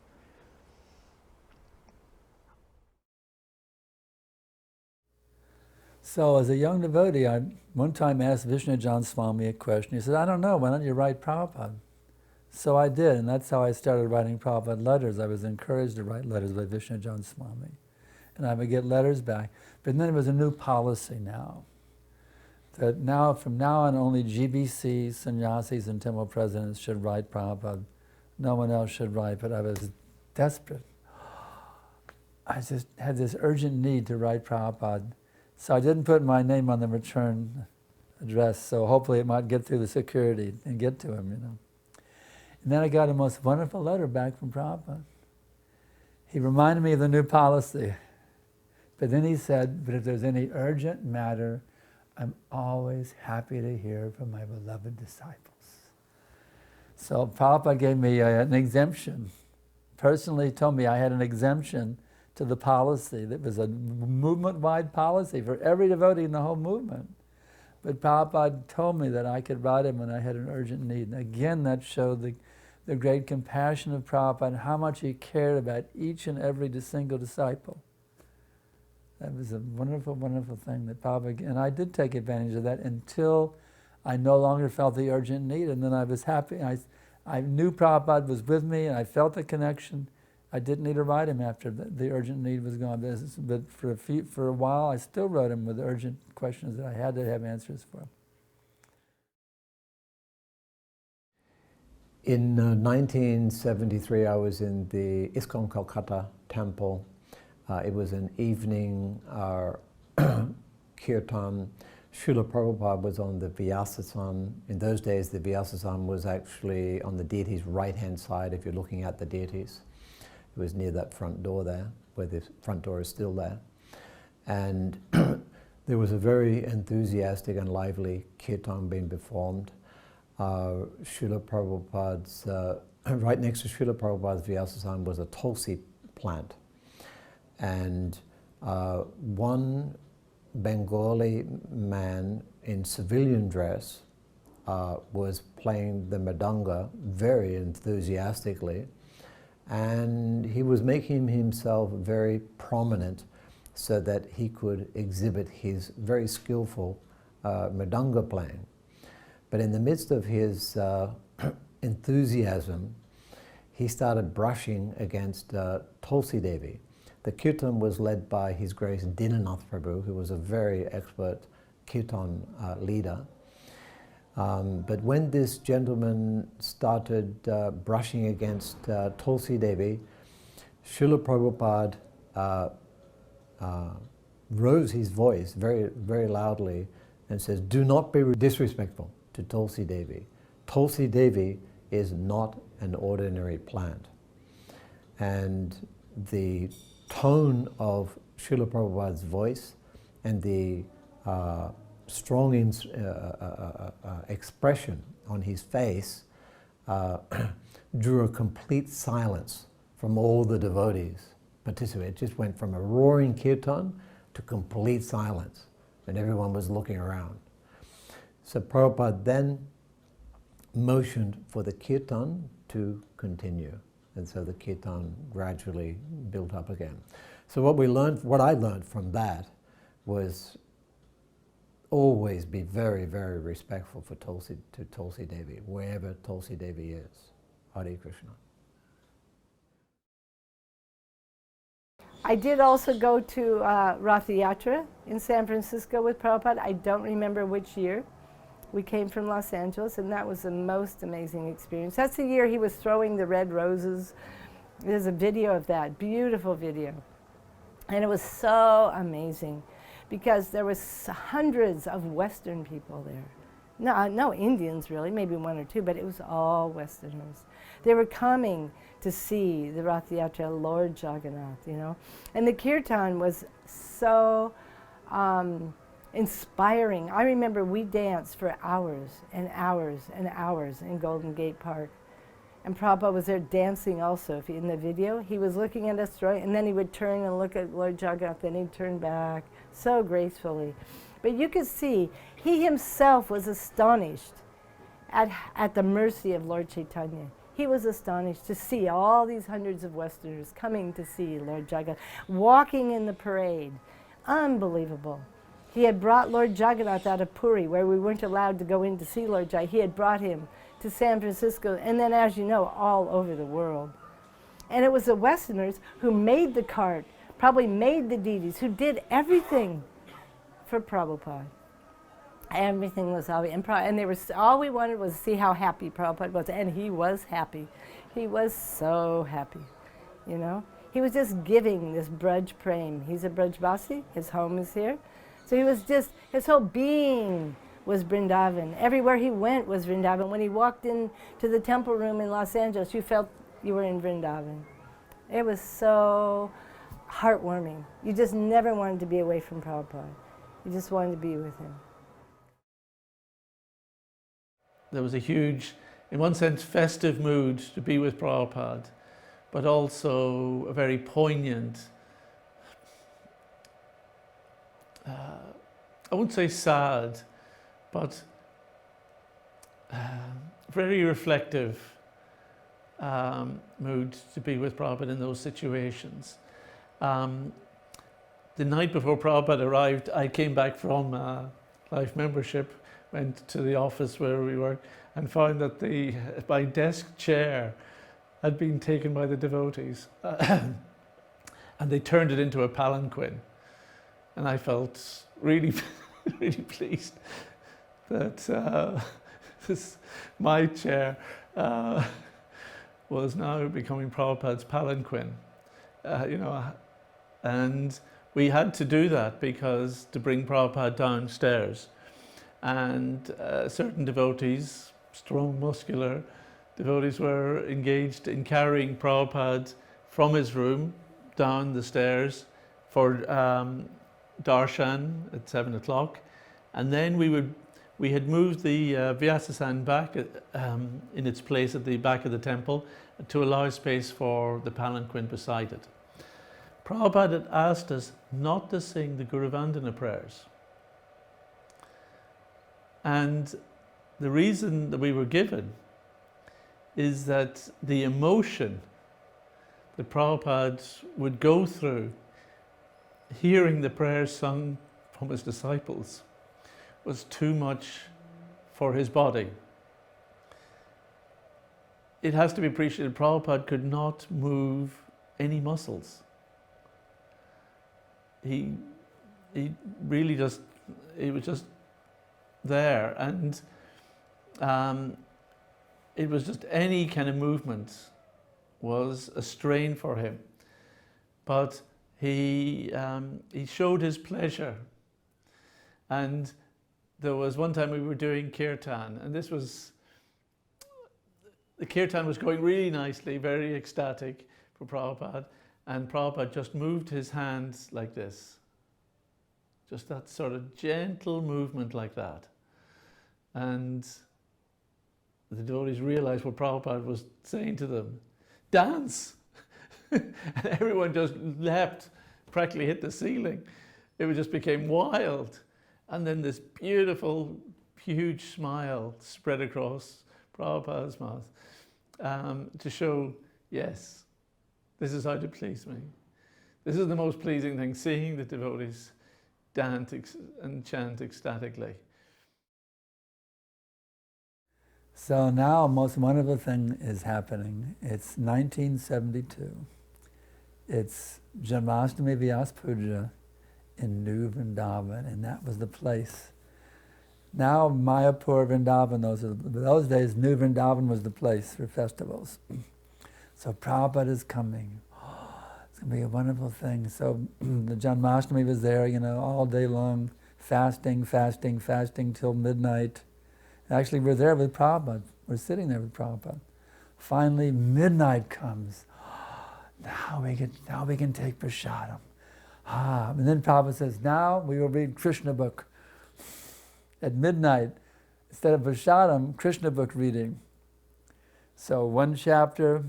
So as a young devotee, I one time asked Vishnu Swami a question. He said, I don't know, why don't you write Prabhupada? So I did, and that's how I started writing Prabhupada letters. I was encouraged to write letters by Vishnu Swami. And I would get letters back. But then there was a new policy now. That now, from now on, only GBCs, sannyasis, and temple presidents should write Prabhupada. No one else should write, but I was desperate. I just had this urgent need to write Prabhupada. So I didn't put my name on the return address, so hopefully it might get through the security and get to him, you know. And then I got a most wonderful letter back from Prabhupada. He reminded me of the new policy. But then he said, but if there's any urgent matter, I'm always happy to hear from my beloved disciples. So Prabhupada gave me an exemption. Personally told me I had an exemption to the policy. That was a movement-wide policy for every devotee in the whole movement. But Prabhupada told me that I could write him when I had an urgent need. And again, that showed the great compassion of Prabhupada and how much he cared about each and every single disciple. That was a wonderful, wonderful thing that Prabhupada, and I did take advantage of that until I no longer felt the urgent need, and then I was happy. I knew Prabhupada was with me, and I felt the connection. I didn't need to write him after the urgent need was gone. But for a while, I still wrote him with urgent questions that I had to have answers for. In 1973, I was in the ISKCON Calcutta temple. It was an evening kirtan. Srila Prabhupada was on the Vyasasana. In those days, the Vyasasana was actually on the deity's right-hand side if you're looking at the deities. It was near that front door there, where the front door is still there. And there was a very enthusiastic and lively kirtan being performed. Srila Prabhupada's, right next to Srila Prabhupada's Vyasasana was a tulsi plant. And one Bengali man in civilian dress was playing the mridanga very enthusiastically, and he was making himself very prominent so that he could exhibit his very skillful mridanga playing. But in the midst of his enthusiasm, he started brushing against Tulsi Devi. The kirtan was led by His Grace Dinanath Prabhu, who was a very expert kirtan leader. But when this gentleman started brushing against Tulsi Devi, Srila Prabhupada rose his voice very, very loudly and says, "Do not be disrespectful to Tulsi Devi. Tulsi Devi is not an ordinary plant." And the tone of Srila Prabhupada's voice and the strong expression on his face drew a complete silence from all the devotees participating. It just went from a roaring kirtan to complete silence, and everyone was looking around. So Prabhupada then motioned for the kirtan to continue. And so the kirtan gradually built up again. So what I learned from that was always be very, very respectful to Tulsi Devi, wherever Tulsi Devi is. Hare Krishna. I did also go to Ratha Yatra in San Francisco with Prabhupada. I don't remember which year. We came from Los Angeles, and that was the most amazing experience. That's the year he was throwing the red roses. There's a video of that, beautiful video. And it was so amazing because there was hundreds of Western people there. No Indians really, maybe one or two, but it was all Westerners. They were coming to see the Ratha Yatra, Lord Jagannath, you know. And the kirtan was so inspiring. I remember we danced for hours and hours and hours in Golden Gate Park. And Prabhupada was there dancing also. If you, in the video, he was looking at us, right, and then he would turn and look at Lord Jagannath, then he'd turn back so gracefully. But you could see, he himself was astonished at the mercy of Lord Chaitanya. He was astonished to see all these hundreds of Westerners coming to see Lord Jagannath, walking in the parade. Unbelievable. He had brought Lord Jagannath out of Puri, where we weren't allowed to go in to see Lord Jagannath. He had brought him to San Francisco, and then, as you know, all over the world. And it was the Westerners who made the cart, probably made the deities, who did everything for Prabhupada. Everything was obvious. And they were, all we wanted was to see how happy Prabhupada was, and he was happy. He was so happy, you know. He was just giving this Braj Prem. He's a Brajvasi, his home is here. So he was just, his whole being was Vrindavan. Everywhere he went was Vrindavan. When he walked into the temple room in Los Angeles, you felt you were in Vrindavan. It was so heartwarming. You just never wanted to be away from Prabhupada. You just wanted to be with him. There was a huge, in one sense, festive mood to be with Prabhupada, but also a very poignant, I wouldn't say sad, but very reflective mood to be with Prabhupada in those situations. The night before Prabhupada arrived, I came back from Life membership, went to the office where we worked, and found that my desk chair had been taken by the devotees. And they turned it into a palanquin. And I felt really, really pleased that my chair was now becoming Prabhupada's palanquin. You know, and we had to do that because to bring Prabhupada downstairs. And certain devotees, strong, muscular devotees, were engaged in carrying Prabhupada from his room down the stairs for darshan at 7 o'clock. And then we had moved the Vyasasan back in its place at the back of the temple to allow space for the palanquin beside it. Prabhupada had asked us not to sing the Guru Vandana prayers. And the reason that we were given is that the emotion that Prabhupada would go through hearing the prayers sung from his disciples was too much for his body. It has to be appreciated, Prabhupada could not move any muscles. He really just, it was just there, and it was just any kind of movement was a strain for him. But he showed his pleasure. And there was one time we were doing kirtan, and the kirtan was going really nicely, very ecstatic for Prabhupada, and Prabhupada just moved his hands like this. Just that sort of gentle movement like that. And the devotees realized what Prabhupada was saying to them. Dance! And everyone just leapt, practically hit the ceiling. It just became wild. And then this beautiful, huge smile spread across Prabhupada's mouth to show, yes, this is how to please me. This is the most pleasing thing, seeing the devotees dance and chant ecstatically. So now a most wonderful thing is happening. It's 1972. It's Janmashtami Vyas Puja in New Vrindavan, and that was the place. Now Mayapur, Vrindavan, those days New Vrindavan was the place for festivals. So Prabhupada is coming. It's going to be a wonderful thing. So the Janmashtami was there, you know, all day long, fasting till midnight. Actually, we're there with Prabhupada. We're sitting there with Prabhupada. Finally, midnight comes. Now we can take prasadam. And then Prabhupada says, now we will read Krishna book. At midnight, instead of prasadam, Krishna book reading. So 1 chapter,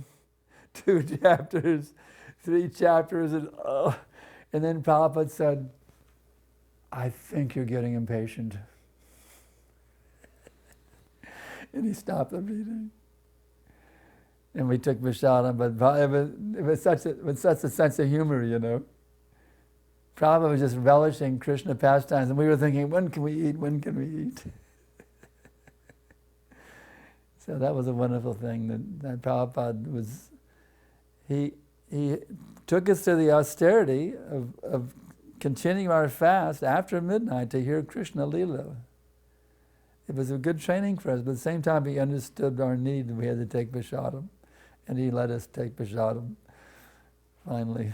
2 chapters, 3 chapters, and then Prabhupada said, I think you're getting impatient. And he stopped the reading. And we took Vishadam, but it was such a sense of humor, you know. Prabhupada was just relishing Krishna pastimes, and we were thinking, when can we eat, when can we eat? So that was a wonderful thing that Prabhupada was, he took us to the austerity of continuing our fast after midnight to hear Krishna Lila. It was a good training for us, but at the same time he understood our need and we had to take Vishadam. And he let us take Vishadam, finally.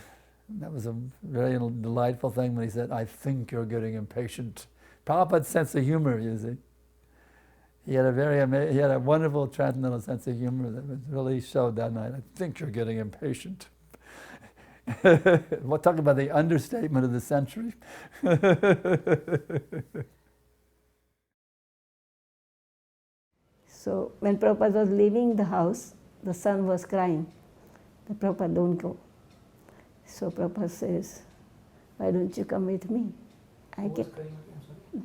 And that was a very delightful thing when he said, I think you're getting impatient. Prabhupada's sense of humor, you see. He had a wonderful transcendental sense of humor that really showed that night. I think you're getting impatient. We'll talk about the understatement of the century. So when Prabhupada was leaving the house, the son was crying. The Prabhupada, don't go. So Prabhupada says, why don't you come with me?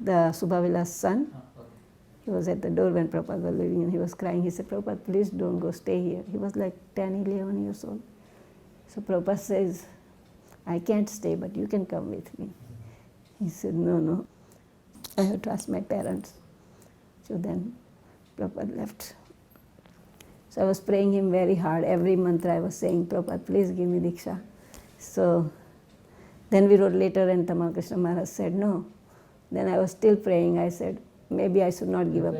The Subhavila's son. He was at the door when Prabhupada was leaving and he was crying. He said, Prabhupada, please don't go, stay here. He was like 10, 11 years old. So Prabhupada says, I can't stay, but you can come with me. He said, no, I have to ask my parents. So then Prabhupada left. So I was praying him very hard. Every mantra I was saying, Prabhupada, please give me Diksha. So then we wrote later and Tamal Krishna Maharaj said no. Then I was still praying. I said, maybe I should not give up.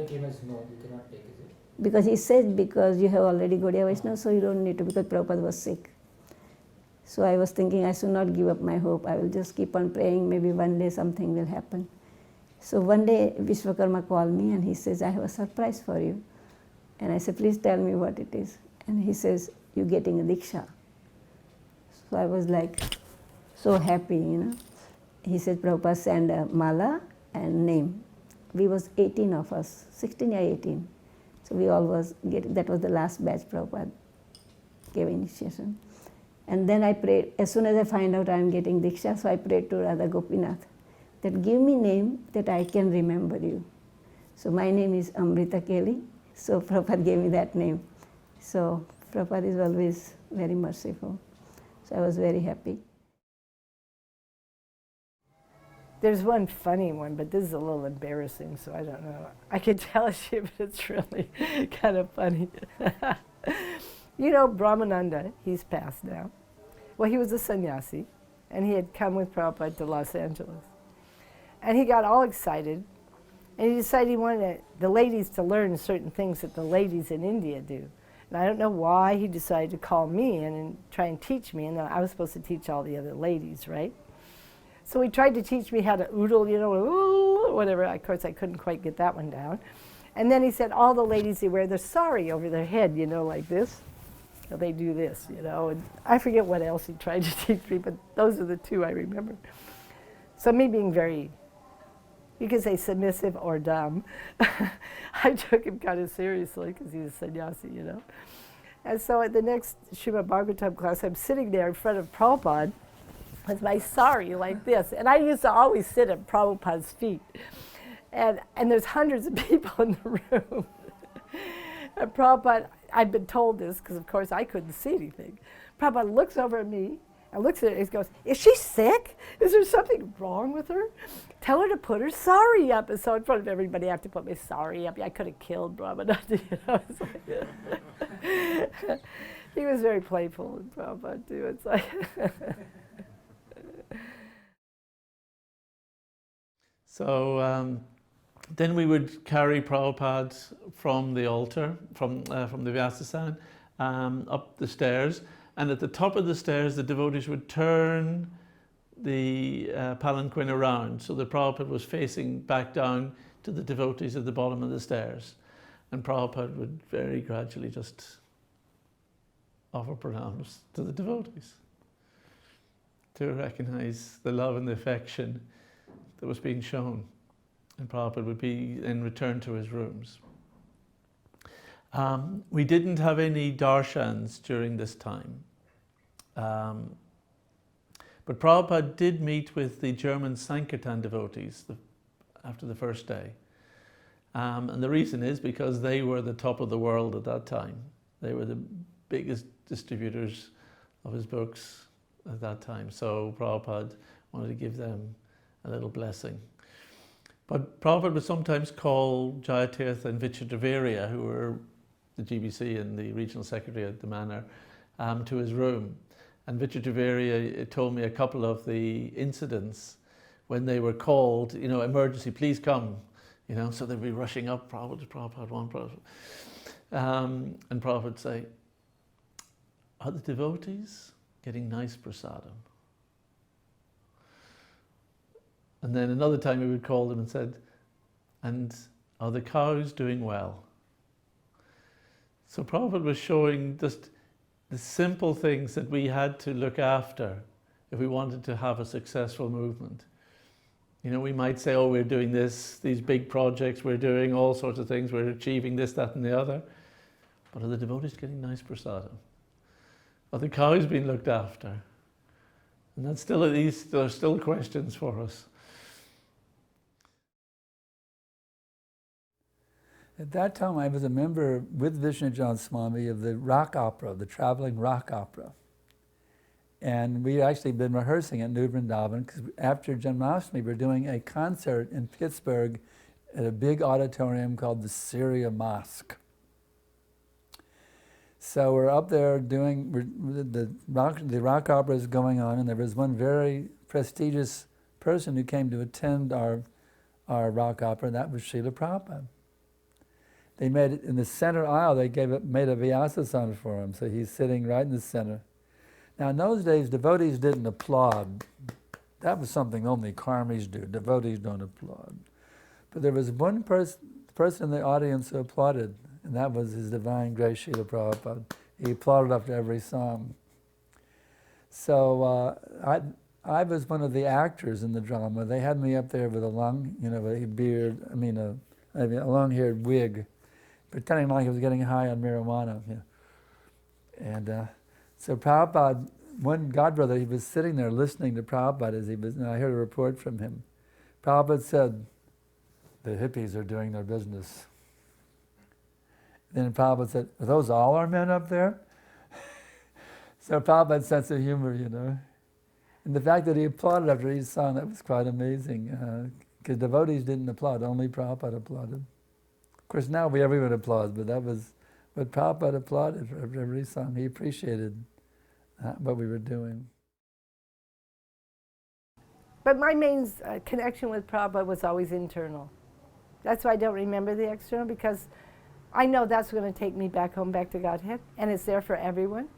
Because he said, because you have already Gaudiya Vaishnava, so you don't need to, because Prabhupada was sick. So I was thinking I should not give up my hope. I will just keep on praying. Maybe one day something will happen. So one day Vishwakarma called me and he says, I have a surprise for you. And I said, please tell me what it is. And he says, you're getting a Diksha. So I was like so happy, you know. He said, Prabhupada send a mala and name. We was 18 of us, 16 or 18. So we all was getting, that was the last batch Prabhupada gave initiation. And then I prayed, as soon as I find out I'm getting Diksha, so I prayed to Radha Gopinath that give me name that I can remember you. So my name is Amritakeli, so Prabhupada gave me that name. So Prabhupada is always very merciful. So I was very happy. There's one funny one, but this is a little embarrassing, so I don't know. I could tell you, but it's really kind of funny. You know Brahmananda, he's passed now. Well, he was a sannyasi, and he had come with Prabhupada to Los Angeles. And he got all excited, and he decided he wanted the ladies to learn certain things that the ladies in India do. And I don't know why he decided to call me in and try and teach me, and then I was supposed to teach all the other ladies, right? So he tried to teach me how to oodle, you know, ooh, whatever. Of course, I couldn't quite get that one down. And then he said all the ladies, they wear their sari over their head, you know, like this. So they do this, you know. And I forget what else he tried to teach me, but those are the two I remember. So me being very, you could say submissive or dumb, I took him kind of seriously because he's a sannyasi, you know. And so at the next Srimad Bhagavatam class, I'm sitting there in front of Prabhupada with my sari like this. And I used to always sit at Prabhupada's feet. And there's hundreds of people in the room. And Prabhupada, I'd been told this because, of course, I couldn't see anything. Prabhupada looks over at me and looks at her and he goes, is she sick? Is there something wrong with her? Tell her to put her sari up. And so in front of everybody, I have to put my sari up. I could have killed Brahmananda, you know. Like, he was very playful, and Prabhupada, too. It's like So then we would carry Prabhupada from the altar, from the Vyasasan, up the stairs. And at the top of the stairs, the devotees would turn the palanquin around. So the Prabhupada was facing back down to the devotees at the bottom of the stairs. And Prabhupada would very gradually just offer pranams to the devotees to recognize the love and the affection that was being shown. And Prabhupada would be in return to his rooms. We didn't have any darshans during this time. But Prabhupada did meet with the German Sankarshan devotees after the first day. And the reason is because they were the top of the world at that time. They were the biggest distributors of his books at that time. So Prabhupada wanted to give them a little blessing. But Prabhupada would sometimes call Jayatirtha and Vichitravirya, who were the GBC and the regional secretary at the manor, to his room. And Vichitravirya told me a couple of the incidents when they were called, you know, emergency, please come, you know, so they'd be rushing up, Prabhupada, one Prabhupada. And Prabhupada would say, are the devotees getting nice prasadam? And then another time he would call them and said, and are the cows doing well? So Prabhupada was showing just the simple things that we had to look after if we wanted to have a successful movement. You know, we might say, oh, we're doing this, these big projects, we're doing all sorts of things, we're achieving this, that, and the other. But are the devotees getting nice prasadam? Are the cows being looked after? And that's still, there are still questions for us. At that time, I was a member with Vishnujan Swami of the rock opera, the traveling rock opera. And we'd actually been rehearsing at New Vrindavan, because after Janmashtami, we're doing a concert in Pittsburgh at a big auditorium called the Syria Mosque. So we're up there doing, the rock opera is going on, and there was one very prestigious person who came to attend our rock opera, and that was Srila Prabhupada. They made it in the center aisle, they made a Vyasasana for him, so he's sitting right in the center. Now in those days, devotees didn't applaud. That was something only karmis do. Devotees don't applaud. But there was one person in the audience who applauded, and that was His Divine Grace Srila Prabhupada. He applauded after every song. So I was one of the actors in the drama. They had me up there with a long, a beard, a long-haired wig, pretending like I was getting high on marijuana. And so Prabhupada, one godbrother, he was sitting there listening to Prabhupada as and I heard a report from him. Prabhupada said, the hippies are doing their business. Then Prabhupada said, are those all our men up there? So Prabhupada's sense of humor, And the fact that he applauded after each song, that was quite amazing. Because devotees didn't applaud, only Prabhupada applauded. Of course, now everyone applauds, but that was what Prabhupada applauded for every song. He appreciated what we were doing. But my main connection with Prabhupada was always internal. That's why I don't remember the external, because I know that's going to take me back home, back to Godhead, and it's there for everyone.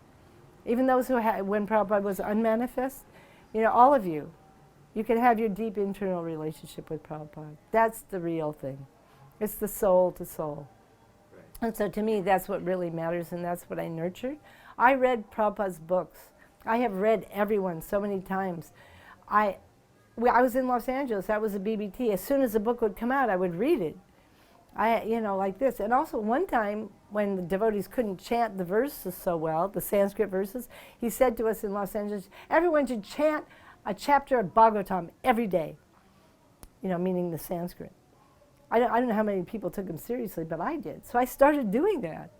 Even those who had, when Prabhupada was unmanifest, all of you, you can have your deep internal relationship with Prabhupada. That's the real thing. It's the soul to soul. Right. And so to me, that's what really matters, and that's what I nurtured. I read Prabhupada's books. I have read everyone so many times. I was in Los Angeles, that was a BBT. As soon as the book would come out, I would read it. Like this. And also one time, when the devotees couldn't chant the verses so well, the Sanskrit verses, he said to us in Los Angeles, everyone should chant a chapter of Bhagavatam every day, meaning the Sanskrit. I don't know how many people took him seriously, but I did. So I started doing that.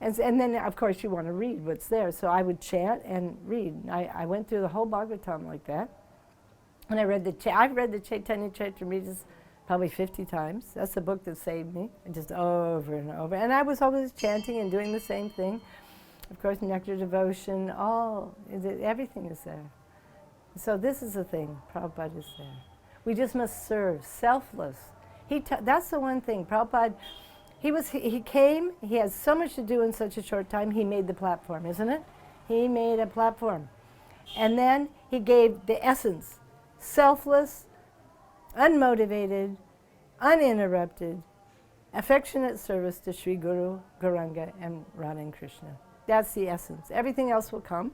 And then, of course, you want to read what's there. So I would chant and read. I went through the whole Bhagavatam like that. And I've read the Chaitanya Charitamrita probably 50 times. That's the book that saved me, just over and over. And I was always chanting and doing the same thing. Of course, Nectar Devotion, everything is there. So this is the thing, Prabhupada is there. We just must serve, selfless. That's the one thing, Prabhupada, he came, he has so much to do in such a short time, he made the platform, isn't it? He made a platform. And then he gave the essence, selfless, unmotivated, uninterrupted, affectionate service to Sri Guru, Gauranga, and Radha and Krishna. That's the essence. Everything else will come,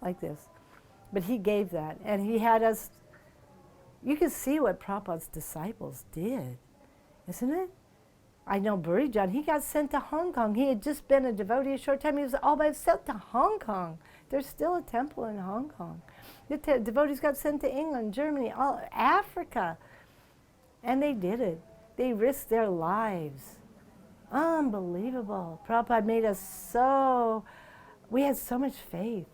like this. But he gave that, and he had us, you can see what Prabhupada's disciples did, isn't it? I know Burijan, he got sent to Hong Kong. He had just been a devotee a short time. He was all by himself to Hong Kong. There's still a temple in Hong Kong. The devotees got sent to England, Germany, all Africa. And they did it. They risked their lives. Unbelievable. Prabhupada made us so, we had so much faith.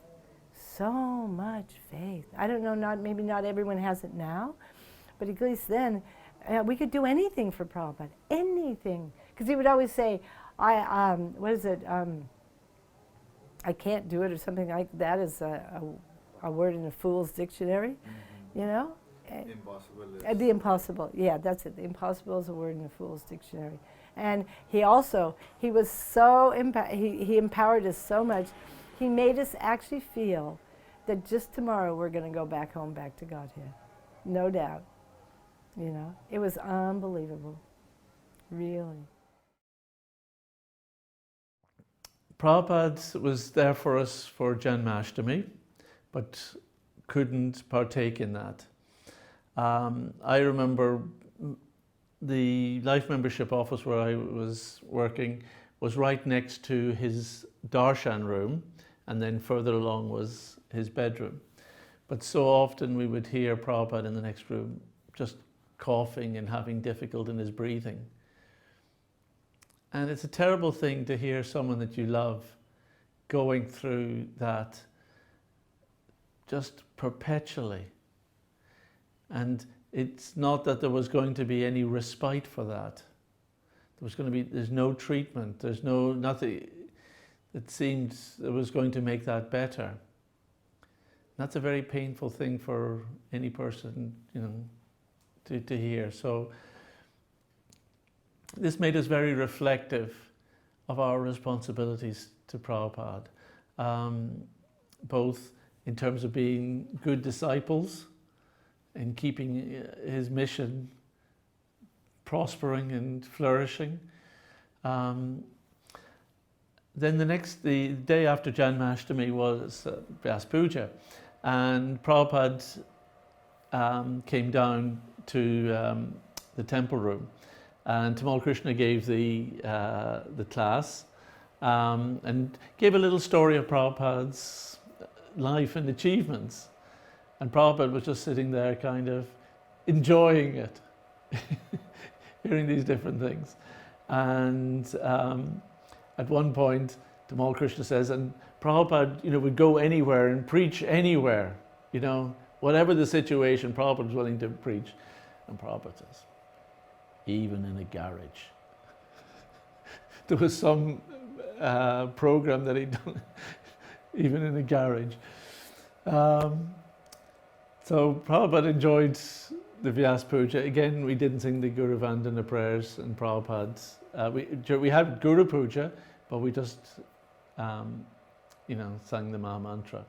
So much faith. I don't know, maybe not everyone has it now, but at least then, we could do anything for Prabhupada, anything. Because he would always say, I can't do it, or something like that is a word in a fool's dictionary, you know? Impossible The impossible, yeah, that's it. The impossible is a word in a fool's dictionary. And he was so, he empowered us so much. He made us actually feel that just tomorrow we're going to go back home, back to Godhead. No doubt. You know, it was unbelievable, really. Prabhupada was there for us for Janmashtami, but couldn't partake in that. I remember the life membership office where I was working was right next to his darshan room, and then further along was his bedroom. But so often we would hear Prabhupada in the next room just coughing and having difficulty in his breathing. And it's a terrible thing to hear someone that you love going through that just perpetually. And it's not that there was going to be any respite for that. There's no treatment, there's nothing that seemed that was going to make that better. That's a very painful thing for any person, you know, to hear. So this made us very reflective of our responsibilities to Prabhupada, both in terms of being good disciples and keeping his mission prospering and flourishing. Then the day after Janmashtami was Vyas Puja, and Prabhupada came down to the temple room, and Tamal Krishna gave the class and gave a little story of Prabhupada's life and achievements. And Prabhupada was just sitting there kind of enjoying it, hearing these different things. And at one point, Tamal Krishna says, and Prabhupada, you know, would go anywhere and preach anywhere, you know, whatever the situation, Prabhupada was willing to preach. And Prabhupada says, even in a garage. There was some program that he'd done, even in a garage. So Prabhupada enjoyed the Vyas Puja. Again, we didn't sing the Guru Vandana prayers and Prabhupada's. We had Guru Puja, but we just, you know, sang the Maha Mantra.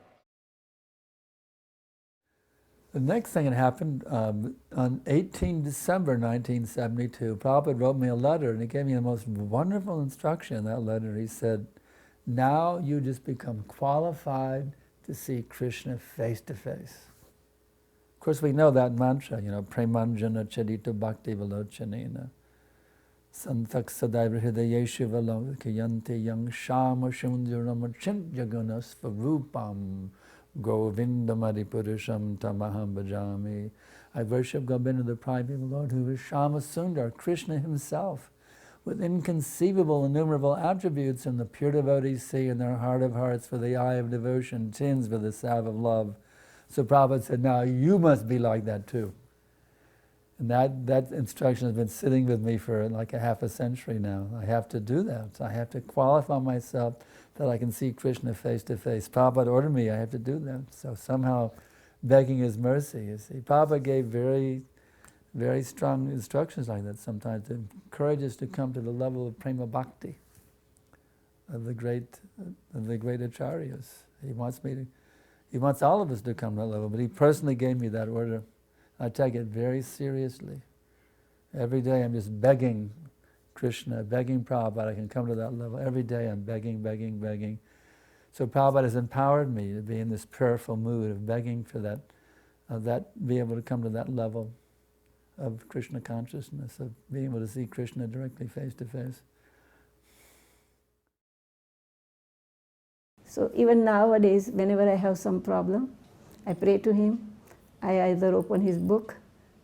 The next thing that happened, on 18 December 1972, Prabhupada wrote me a letter, and he gave me the most wonderful instruction in that letter. He said, now you just become qualified to see Krishna face to face. Of course, we know that mantra, you know, Premanjana Charita Bhakti Valochanena, Santak Sadaiva Hridayeshu Valokyanti Yang Shama Shundirama Chintjaganas Varupam Govindamadi Purusham Tamaham Bhajami. I worship Govinda, the Prime Lord, who is Shama Sundar, Krishna himself, with inconceivable, innumerable attributes, and the pure devotees see in their heart of hearts, for the eye of devotion tinged with the salve of love. So Prabhupada said, now you must be like that too. And that instruction has been sitting with me for like a half a century now. I have to do that. I have to qualify myself that I can see Krishna face to face. Prabhupada ordered me, I have to do that. So somehow begging his mercy, you see. Prabhupada gave very, very strong instructions like that sometimes to encourage us to come to the level of prema bhakti of the great acharyas. He wants all of us to come to that level, but he personally gave me that order. I take it very seriously. Every day I'm just begging Krishna, begging Prabhupada I can come to that level. Every day I'm begging, begging, begging. So Prabhupada has empowered me to be in this prayerful mood of begging for that, be able to come to that level of Krishna consciousness, of being able to see Krishna directly face to face. So even nowadays, whenever I have some problem, I pray to him. I either open his book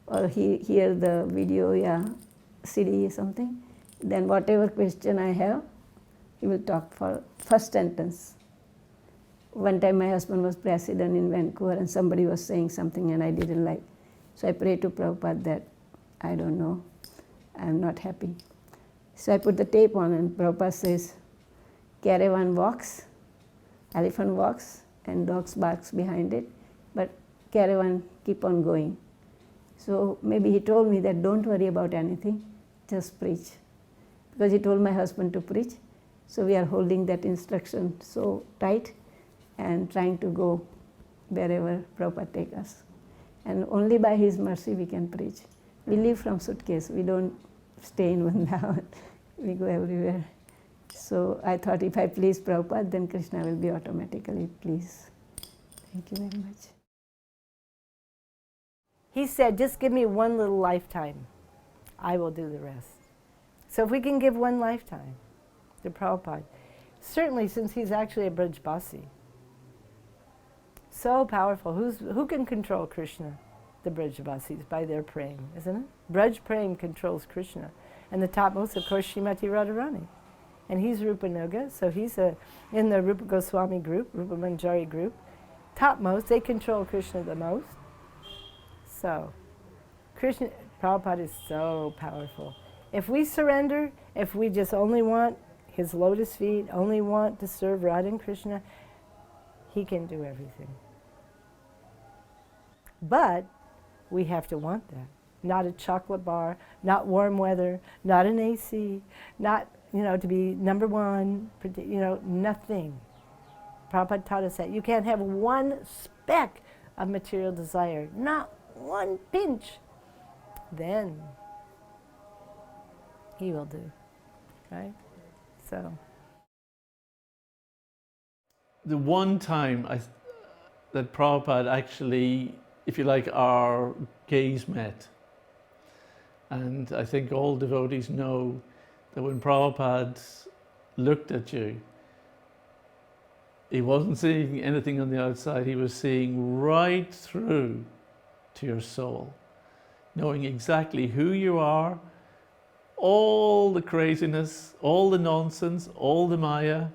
or hear the video, CD or something. Then whatever question I have, he will talk for first sentence. One time my husband was president in Vancouver and somebody was saying something and I didn't like. So I prayed to Prabhupada that, I don't know, I'm not happy. So I put the tape on and Prabhupada says, caravan walks, elephant walks, and dogs barks behind it, but caravan keep on going. So maybe he told me that don't worry about anything, just preach. Because he told my husband to preach. So we are holding that instruction so tight and trying to go wherever Prabhupada take us. And only by his mercy we can preach. We live from suitcase, we don't stay in Vrindavan, we go everywhere. So I thought if I please Prabhupada, then Krishna will be automatically pleased. Thank you very much. He said, just give me one little lifetime. I will do the rest. So if we can give one lifetime to Prabhupada, certainly since he's actually a Brajbasi, so powerful. Who can control Krishna? The Brajbasis, by their prem, isn't it? Braj prem controls Krishna. And the topmost, of course, Srimati Radharani. And he's Rupa Nuga, so he's in the Rupa Goswami group, Rupa Manjari group. Topmost, they control Krishna the most. So, Prabhupada is so powerful. If we surrender, if we just only want his lotus feet, only want to serve Radha and Krishna, he can do everything. But we have to want that. Not a chocolate bar, not warm weather, not an AC, not, to be number one, nothing. Prabhupada taught us that. You can't have one speck of material desire, not one pinch. Then he will do, right? So. The one time that Prabhupada actually, if you like, our gaze met, and I think all devotees know that when Prabhupada looked at you, he wasn't seeing anything on the outside, he was seeing right through to your soul, knowing exactly who you are, all the craziness, all the nonsense, all the Maya,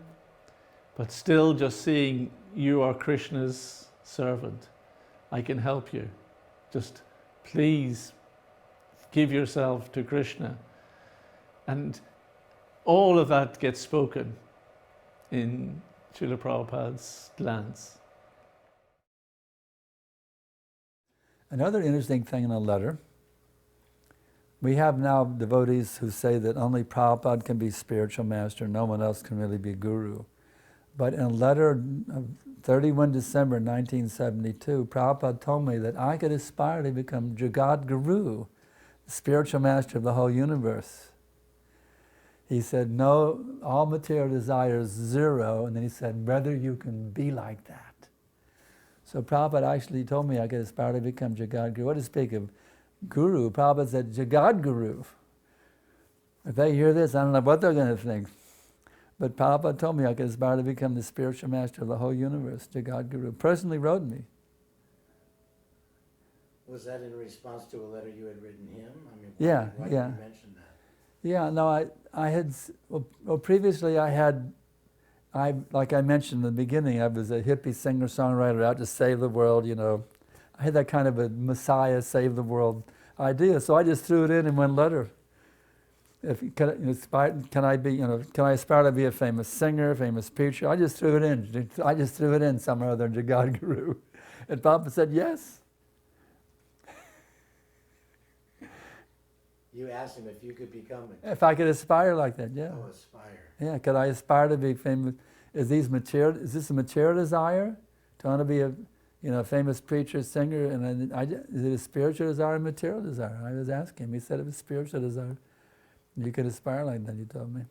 but still just seeing you are Krishna's servant. I can help you. Just please give yourself to Krishna. And all of that gets spoken in Srila Prabhupada's glance. Another interesting thing in the letter, we have now devotees who say that only Prabhupada can be spiritual master, no one else can really be guru. But in a letter of 31 December 1972, Prabhupada told me that I could aspire to become Jagat Guru, the spiritual master of the whole universe. He said, no, all material desire is zero, and then he said, whether you can be like that. So Prabhupada actually told me I could aspire to become Jagat Guru. What to speak of Guru? Prabhupada said, Jagat Guru. If they hear this, I don't know what they're going to think. But Prabhupada told me I could aspire to become the spiritual master of the whole universe, Jagat Guru. Personally wrote me. Was that in response to a letter you had written him? I mean, why did you mention that? Yeah, no, I had, well, previously like I mentioned in the beginning, I was a hippie singer-songwriter out to save the world, I had that kind of a Messiah, save the world idea, so I just threw it in one letter. Can I aspire to be a famous singer, famous preacher? I just threw it in somewhere other than Jagat Guru. And Papa said, yes. You asked him if you could become it. If I could aspire like that, yeah. Oh, aspire. Yeah, could I aspire to be famous? Is this a material desire? To want to be a famous preacher, singer, and is it a spiritual desire or a material desire? I was asking him. He said it was spiritual desire. You could aspire like that, he told me.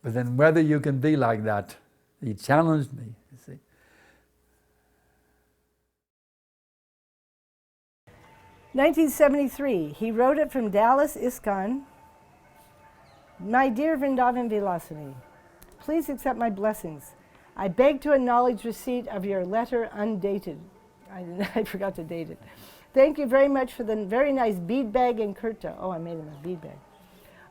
But then whether you can be like that, he challenged me, you see. 1973, he wrote it from Dallas, ISKCON. My dear Vrindavan Vilasini, please accept my blessings. I beg to acknowledge receipt of your letter undated. I forgot to date it. Thank you very much for the very nice bead bag and kurta. Oh, I made him a bead bag.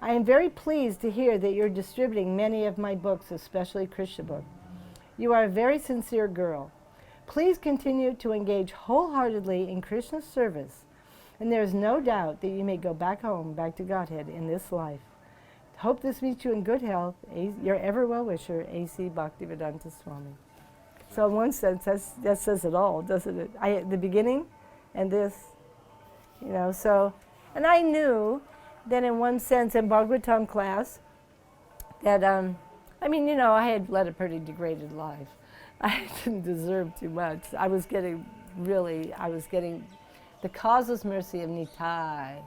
I am very pleased to hear that you're distributing many of my books, especially Krishna book. You are a very sincere girl. Please continue to engage wholeheartedly in Krishna's service, and there is no doubt that you may go back home, back to Godhead in this life. Hope this meets you in good health. Your ever well-wisher, A.C. Bhaktivedanta Swami. So in one sense, that says it all, doesn't it? The beginning and this, you know, so, and I knew that in one sense in Bhagavatam class that, I mean, you know, I had led a pretty degraded life. I didn't deserve too much. I was getting the causeless mercy of Nitai.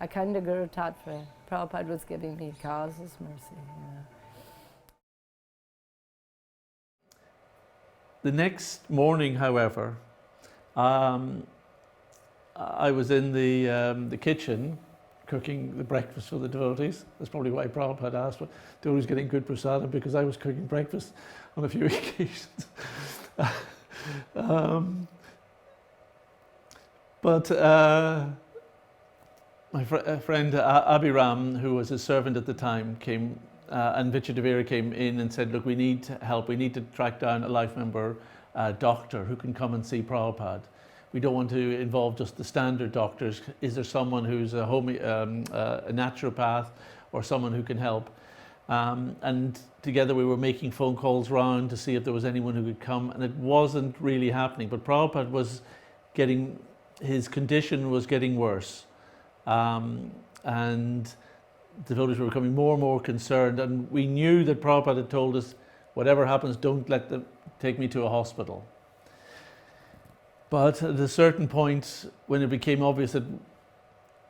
Akhandhadi Guru Tattva. Prabhupada was giving me causeless mercy. Yeah. The next morning, however, I was in the kitchen cooking the breakfast for the devotees. That's probably why Prabhupada asked what devotees getting good prasadam, because I was cooking breakfast on a few occasions. But my friend Abhiram, who was his servant at the time, came, and Vichidevira came in and said, look, we need help. We need to track down a life member doctor who can come and see Prabhupada. We don't want to involve just the standard doctors. Is there someone who's a naturopath or someone who can help? And together we were making phone calls round to see if there was anyone who could come, and it wasn't really happening. But Prabhupada was his condition was getting worse. And devotees were becoming more and more concerned, and we knew that Prabhupada had told us, whatever happens, don't let them take me to a hospital. But at a certain point, when it became obvious that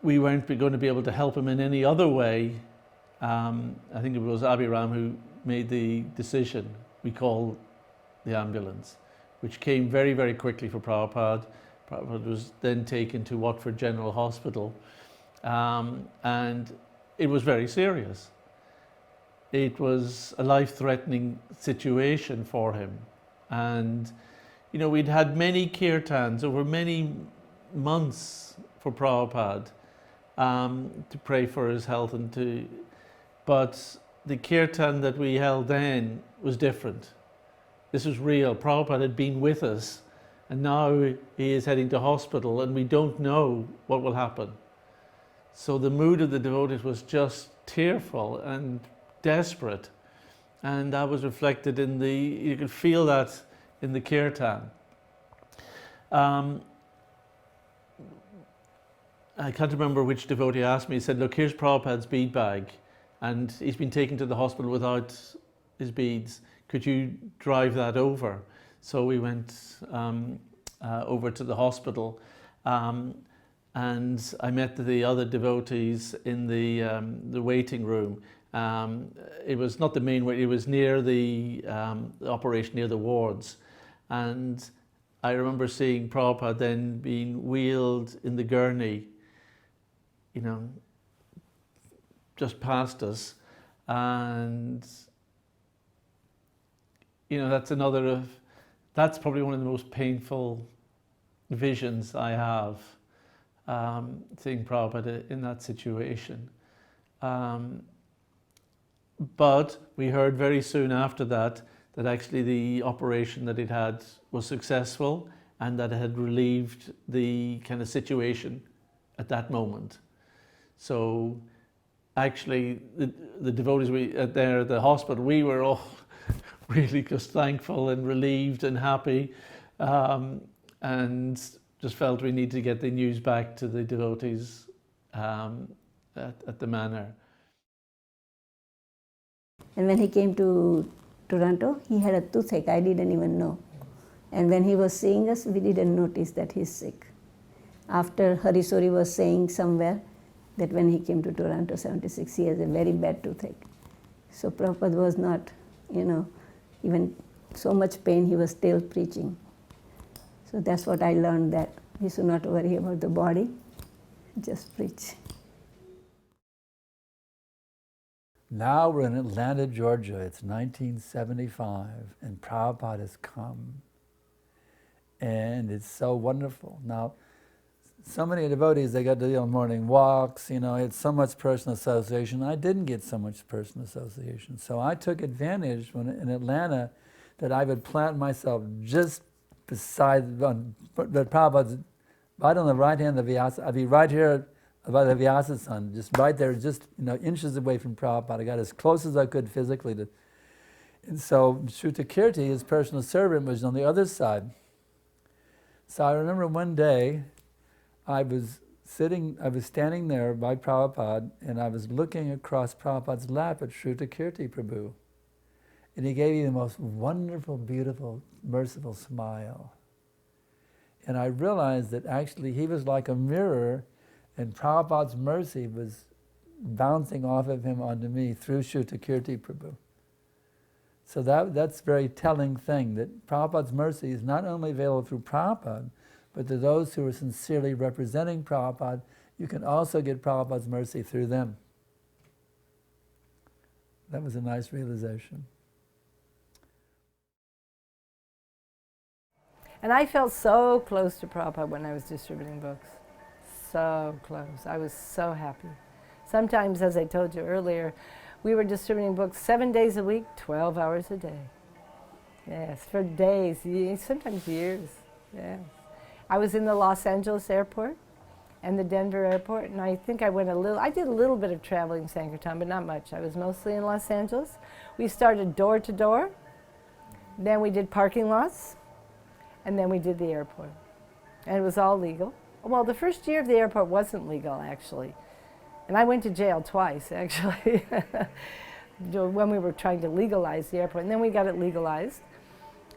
we weren't going to be able to help him in any other way, I think it was Abhiram who made the decision. We called the ambulance, which came very, very quickly for Prabhupada. Prabhupada was then taken to Watford General Hospital. And it was very serious. It was a life-threatening situation for him. And, you know, we'd had many kirtans over many months for Prabhupada to pray for his health but the kirtan that we held then was different. This was real. Prabhupada had been with us, and now he is heading to hospital, and we don't know what will happen. So the mood of the devotees was just tearful and desperate. And that was reflected you could feel that in the kirtan. I can't remember which devotee asked me, he said, look, here's Prabhupada's bead bag, and he's been taken to the hospital without his beads. Could you drive that over? So we went over to the hospital. And I met the other devotees in the waiting room. It was not the main wait, it was near the operation, near the wards. And I remember seeing Prabhupada then being wheeled in the gurney, you know, just past us. And, you know, that's probably one of the most painful visions I have. Seeing Prabhupada in that situation. But we heard very soon after that actually the operation that it had was successful, and that it had relieved the kind of situation at that moment. So actually the devotees there at the hospital, we were all really just thankful and relieved and happy, and just felt we need to get the news back to the devotees at the manor. And when he came to Toronto, he had a toothache. I didn't even know. And when he was seeing us, we didn't notice that he's sick. After Harisori was saying somewhere that when he came to Toronto, 76, he has a very bad toothache. So Prabhupada was not, you know, even so much pain, he was still preaching. So that's what I learned, that we should not worry about the body, just preach. Now we're in Atlanta, Georgia. It's 1975, and Prabhupada has come. And it's so wonderful. Now, so many devotees, they got to do morning walks, it's so much personal association. I didn't get so much personal association. So I took advantage when in Atlanta that I would plant myself just beside the Prabhupada's, right on the right hand of the Vyasa. I'd be right here by the Vyasa sun, just right there, just inches away from Prabhupada. I got as close as I could physically to. And so Shrutakirti, his personal servant, was on the other side. So I remember one day, I was standing there by Prabhupada, and I was looking across Prabhupada's lap at Shrutakirti Prabhu. And he gave me the most wonderful, beautiful, merciful smile. And I realized that actually he was like a mirror, and Prabhupada's mercy was bouncing off of him onto me through Shrutakirti Prabhu. So that's a very telling thing, that Prabhupada's mercy is not only available through Prabhupada, but to those who are sincerely representing Prabhupada, you can also get Prabhupada's mercy through them. That was a nice realization. And I felt so close to Prabhupada when I was distributing books. So close. I was so happy. Sometimes, as I told you earlier, we were distributing books 7 days a week, 12 hours a day. Yes, for days, sometimes years. Yes. I was in the Los Angeles airport and the Denver airport, and I think I did a little bit of traveling Sankarshan, but not much. I was mostly in Los Angeles. We started door to door, then we did parking lots, and then we did the airport. And it was all legal. Well, the first year of the airport wasn't legal, actually. And I went to jail twice, actually, when we were trying to legalize the airport. And then we got it legalized.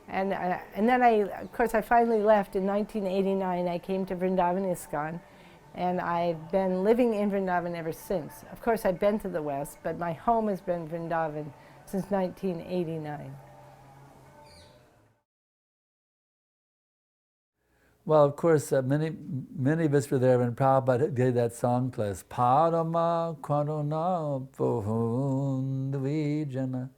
And then of course, I finally left in 1989. I came to Vrindavan ISKCON, and I've been living in Vrindavan ever since. Of course, I've been to the West, but my home has been Vrindavan since 1989. Well, of course, many of us were there when Prabhupada did that song class. Parama Karuna Pohundvijana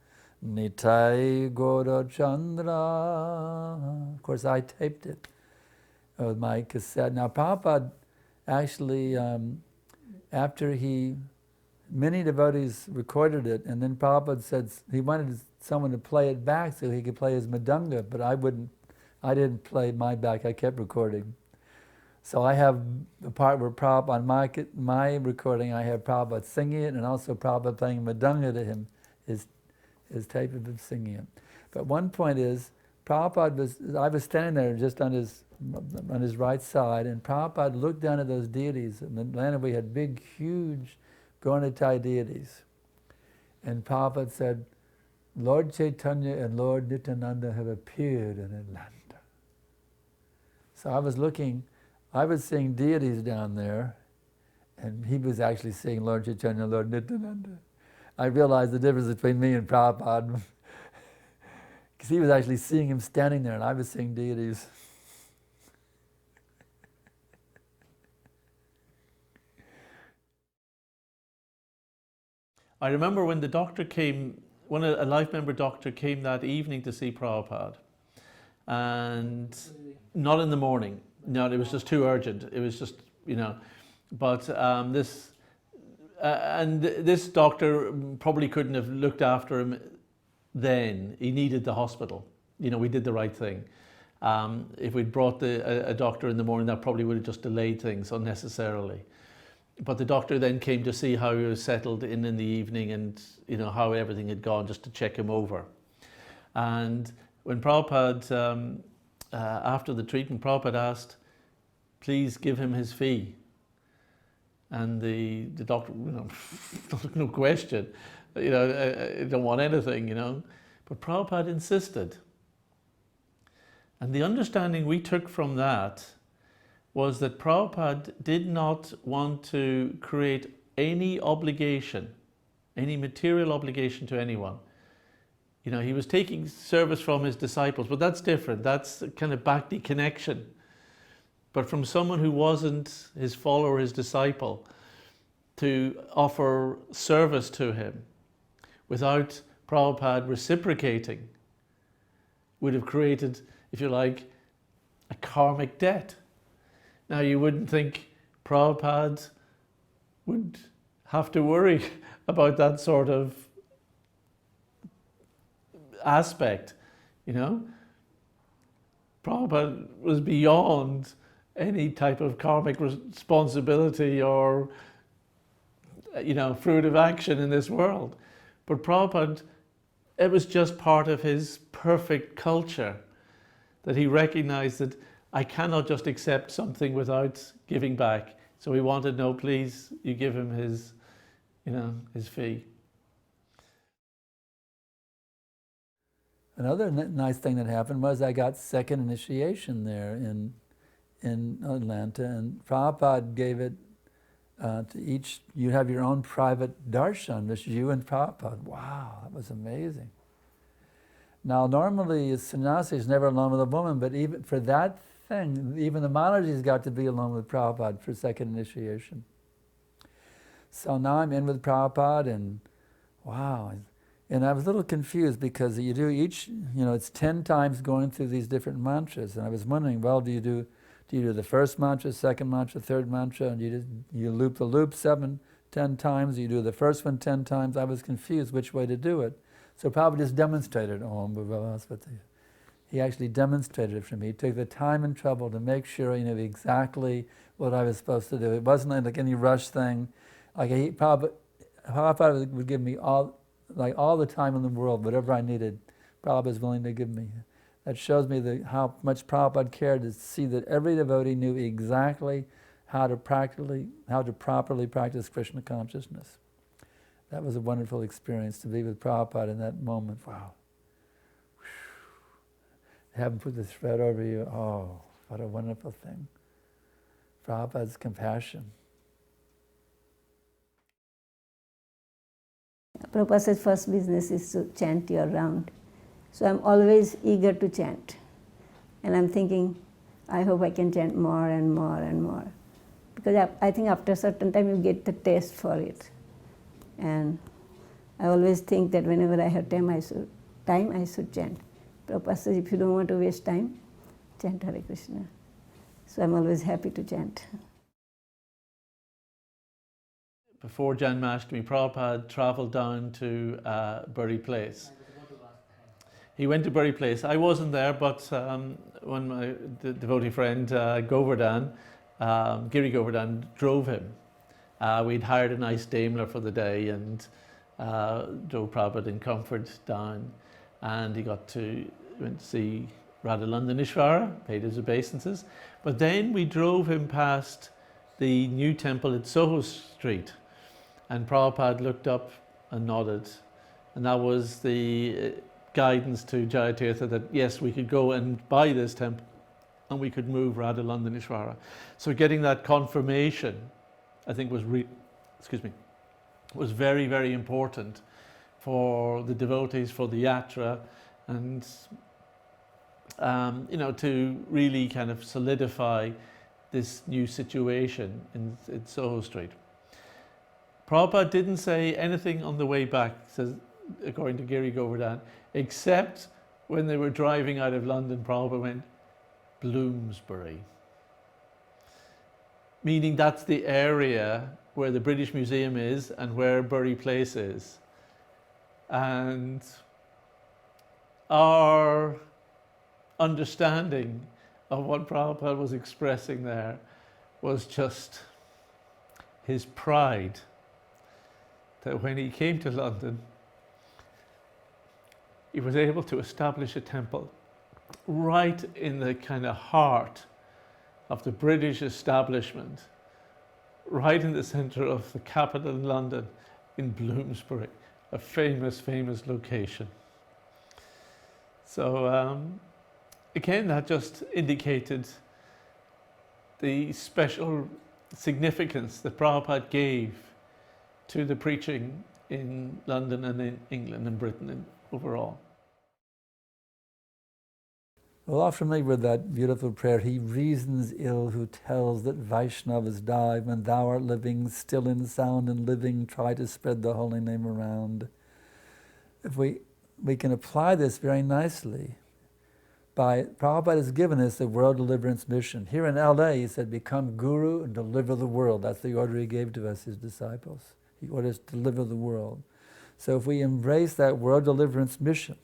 Nitai Gora Chandra. Of course, I taped it with my cassette. Now, Prabhupada actually, after many devotees recorded it, and then Prabhupada said he wanted someone to play it back so he could play his mridanga, but I didn't play my back, I kept recording. So I have the part where Prabhupada, on my recording, I have Prabhupada singing it, and also Prabhupada playing mridanga to him, his tape of him singing it. But one point is, I was standing there just on his right side, and Prabhupada looked down at those deities. In Atlanta we had big, huge Gauranitai deities. And Prabhupada said, Lord Chaitanya and Lord Nityananda have appeared in Atlanta. So I was seeing deities down there, and he was actually seeing Lord Chaitanya and Lord Nityananda. I realized the difference between me and Prabhupada, because he was actually seeing him standing there, and I was seeing deities. I remember when the doctor came, when a life member doctor came that evening to see Prabhupada, and not in the morning. No, it was just too urgent. It was just, but this doctor probably couldn't have looked after him then. He needed the hospital. We did the right thing. If we'd brought a doctor in the morning, that probably would have just delayed things unnecessarily. But the doctor then came to see how he was settled in the evening, and how everything had gone, just to check him over. And when Prabhupada, after the treatment, Prabhupada asked, please give him his fee. And the doctor, no question, I don't want anything, But Prabhupada insisted. And the understanding we took from that was that Prabhupada did not want to create any obligation, any material obligation to anyone. He was taking service from his disciples, but that's different. That's kind of bhakti connection. but from someone who wasn't his follower, his disciple, to offer service to him without Prabhupada reciprocating would have created, if you like, a karmic debt. Now, you wouldn't think Prabhupada would have to worry about that sort of aspect, you know. Prabhupada was beyond any type of karmic responsibility or, you know, fruitive action in this world. But Prabhupada, it was just part of his perfect culture that he recognized that I cannot just accept something without giving back. So he wanted, no, please, you give him his, you know, his fee. Another nice thing that happened was I got second initiation there in Atlanta, and Prabhupada gave it to each. You have your own private darshan, just you and Prabhupada. Wow, that was amazing. Now, normally a sannyasi is never alone with a woman, but even for that thing, even the Maharaji's got to be alone with Prabhupada for second initiation. So now I'm in with Prabhupada, and wow. And I was a little confused because you do each, you know, it's 10 times going through these different mantras. And I was wondering, well, do you do the first mantra, second mantra, third mantra, and you loop the loop 10 times, you do the first one 10 times? I was confused which way to do it. So Prabhupada just demonstrated Om Bhavaspati. He actually demonstrated it for me. He took the time and trouble to make sure I knew exactly what I was supposed to do. It wasn't like any rush thing. Like Prabhupada would give me all the time in the world, whatever I needed, Prabhupada was willing to give me. That shows me how much Prabhupada cared to see that every devotee knew exactly how to properly practice Krishna consciousness. That was a wonderful experience to be with Prabhupada in that moment. Wow. Have him put the thread over you. Oh, what a wonderful thing. Prabhupada's compassion. Prabhupada says first business is to chant year round. So I'm always eager to chant. And I'm thinking, I hope I can chant more and more and more. Because I think after a certain time you get the taste for it. And I always think that whenever I have time I should chant. Prabhupada says, if you don't want to waste time, chant Hare Krishna. So I'm always happy to chant. Before Janmashtami, Prabhupada travelled down to Bury Place. He went to Bury Place. I wasn't there, but when my devotee friend Govardhan, Giri Govardhan, drove him. We'd hired a nice Daimler for the day and drove Prabhupada in comfort down. And he went to see Radha Ishvara, paid his obeisances. But then we drove him past the new temple at Soho Street. And Prabhupada looked up and nodded. And that was the guidance to Jayatirtha that yes, we could go and buy this temple and we could move Radha Ishvara. So getting that confirmation, I think was very, very important for the devotees, for the yatra, and you know, to really kind of solidify this new situation in Soho Street. Prabhupada didn't say anything on the way back, says, according to Giri Govardhan, except when they were driving out of London, Prabhupada went, Bloomsbury. Meaning that's the area where the British Museum is and where Bury Place is. And our understanding of what Prabhupada was expressing there was just his pride that when he came to London, he was able to establish a temple right in the kind of heart of the British establishment, right in the centre of the capital in London, in Bloomsbury, a famous, famous location. So again, that just indicated the special significance that Prabhupada gave to the preaching in London and in England and Britain overall. We're all familiar with that beautiful prayer, he reasons ill who tells that Vaishnavas die when thou art living, still in sound and living, try to spread the holy name around. If we can apply this very nicely. Prabhupada has given us the world deliverance mission. Here in LA, he said, become guru and deliver the world. That's the order he gave to us, his disciples. He ordered us to deliver the world. So if we embrace that world deliverance mission,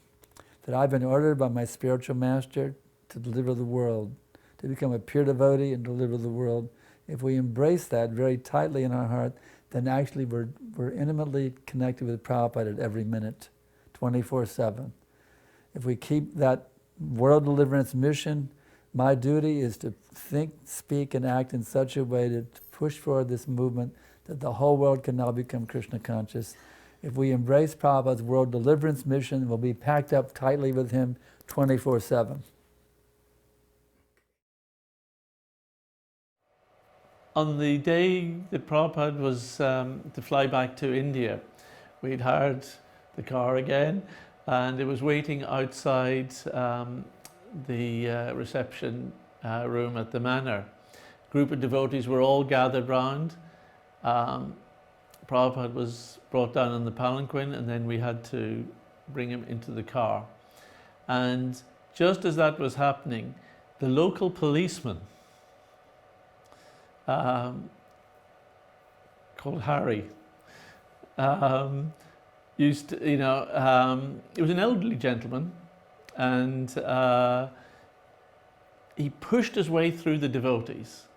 that I've been ordered by my spiritual master to deliver the world, to become a pure devotee and deliver the world, if we embrace that very tightly in our heart, then actually we're intimately connected with Prabhupada at every minute, 24/7. If we keep that world deliverance mission, my duty is to think, speak, and act in such a way to push forward this movement that the whole world can now become Krishna conscious. If we embrace Prabhupada's world deliverance mission, we'll be packed up tightly with him 24/7. On the day that Prabhupada was to fly back to India, we'd hired the car again, and it was waiting outside the reception room at the manor. A group of devotees were all gathered round. Prabhupada was brought down on the palanquin, and then we had to bring him into the car. And just as that was happening, the local policeman, called Harry, used to, he was an elderly gentleman, and he pushed his way through the devotees.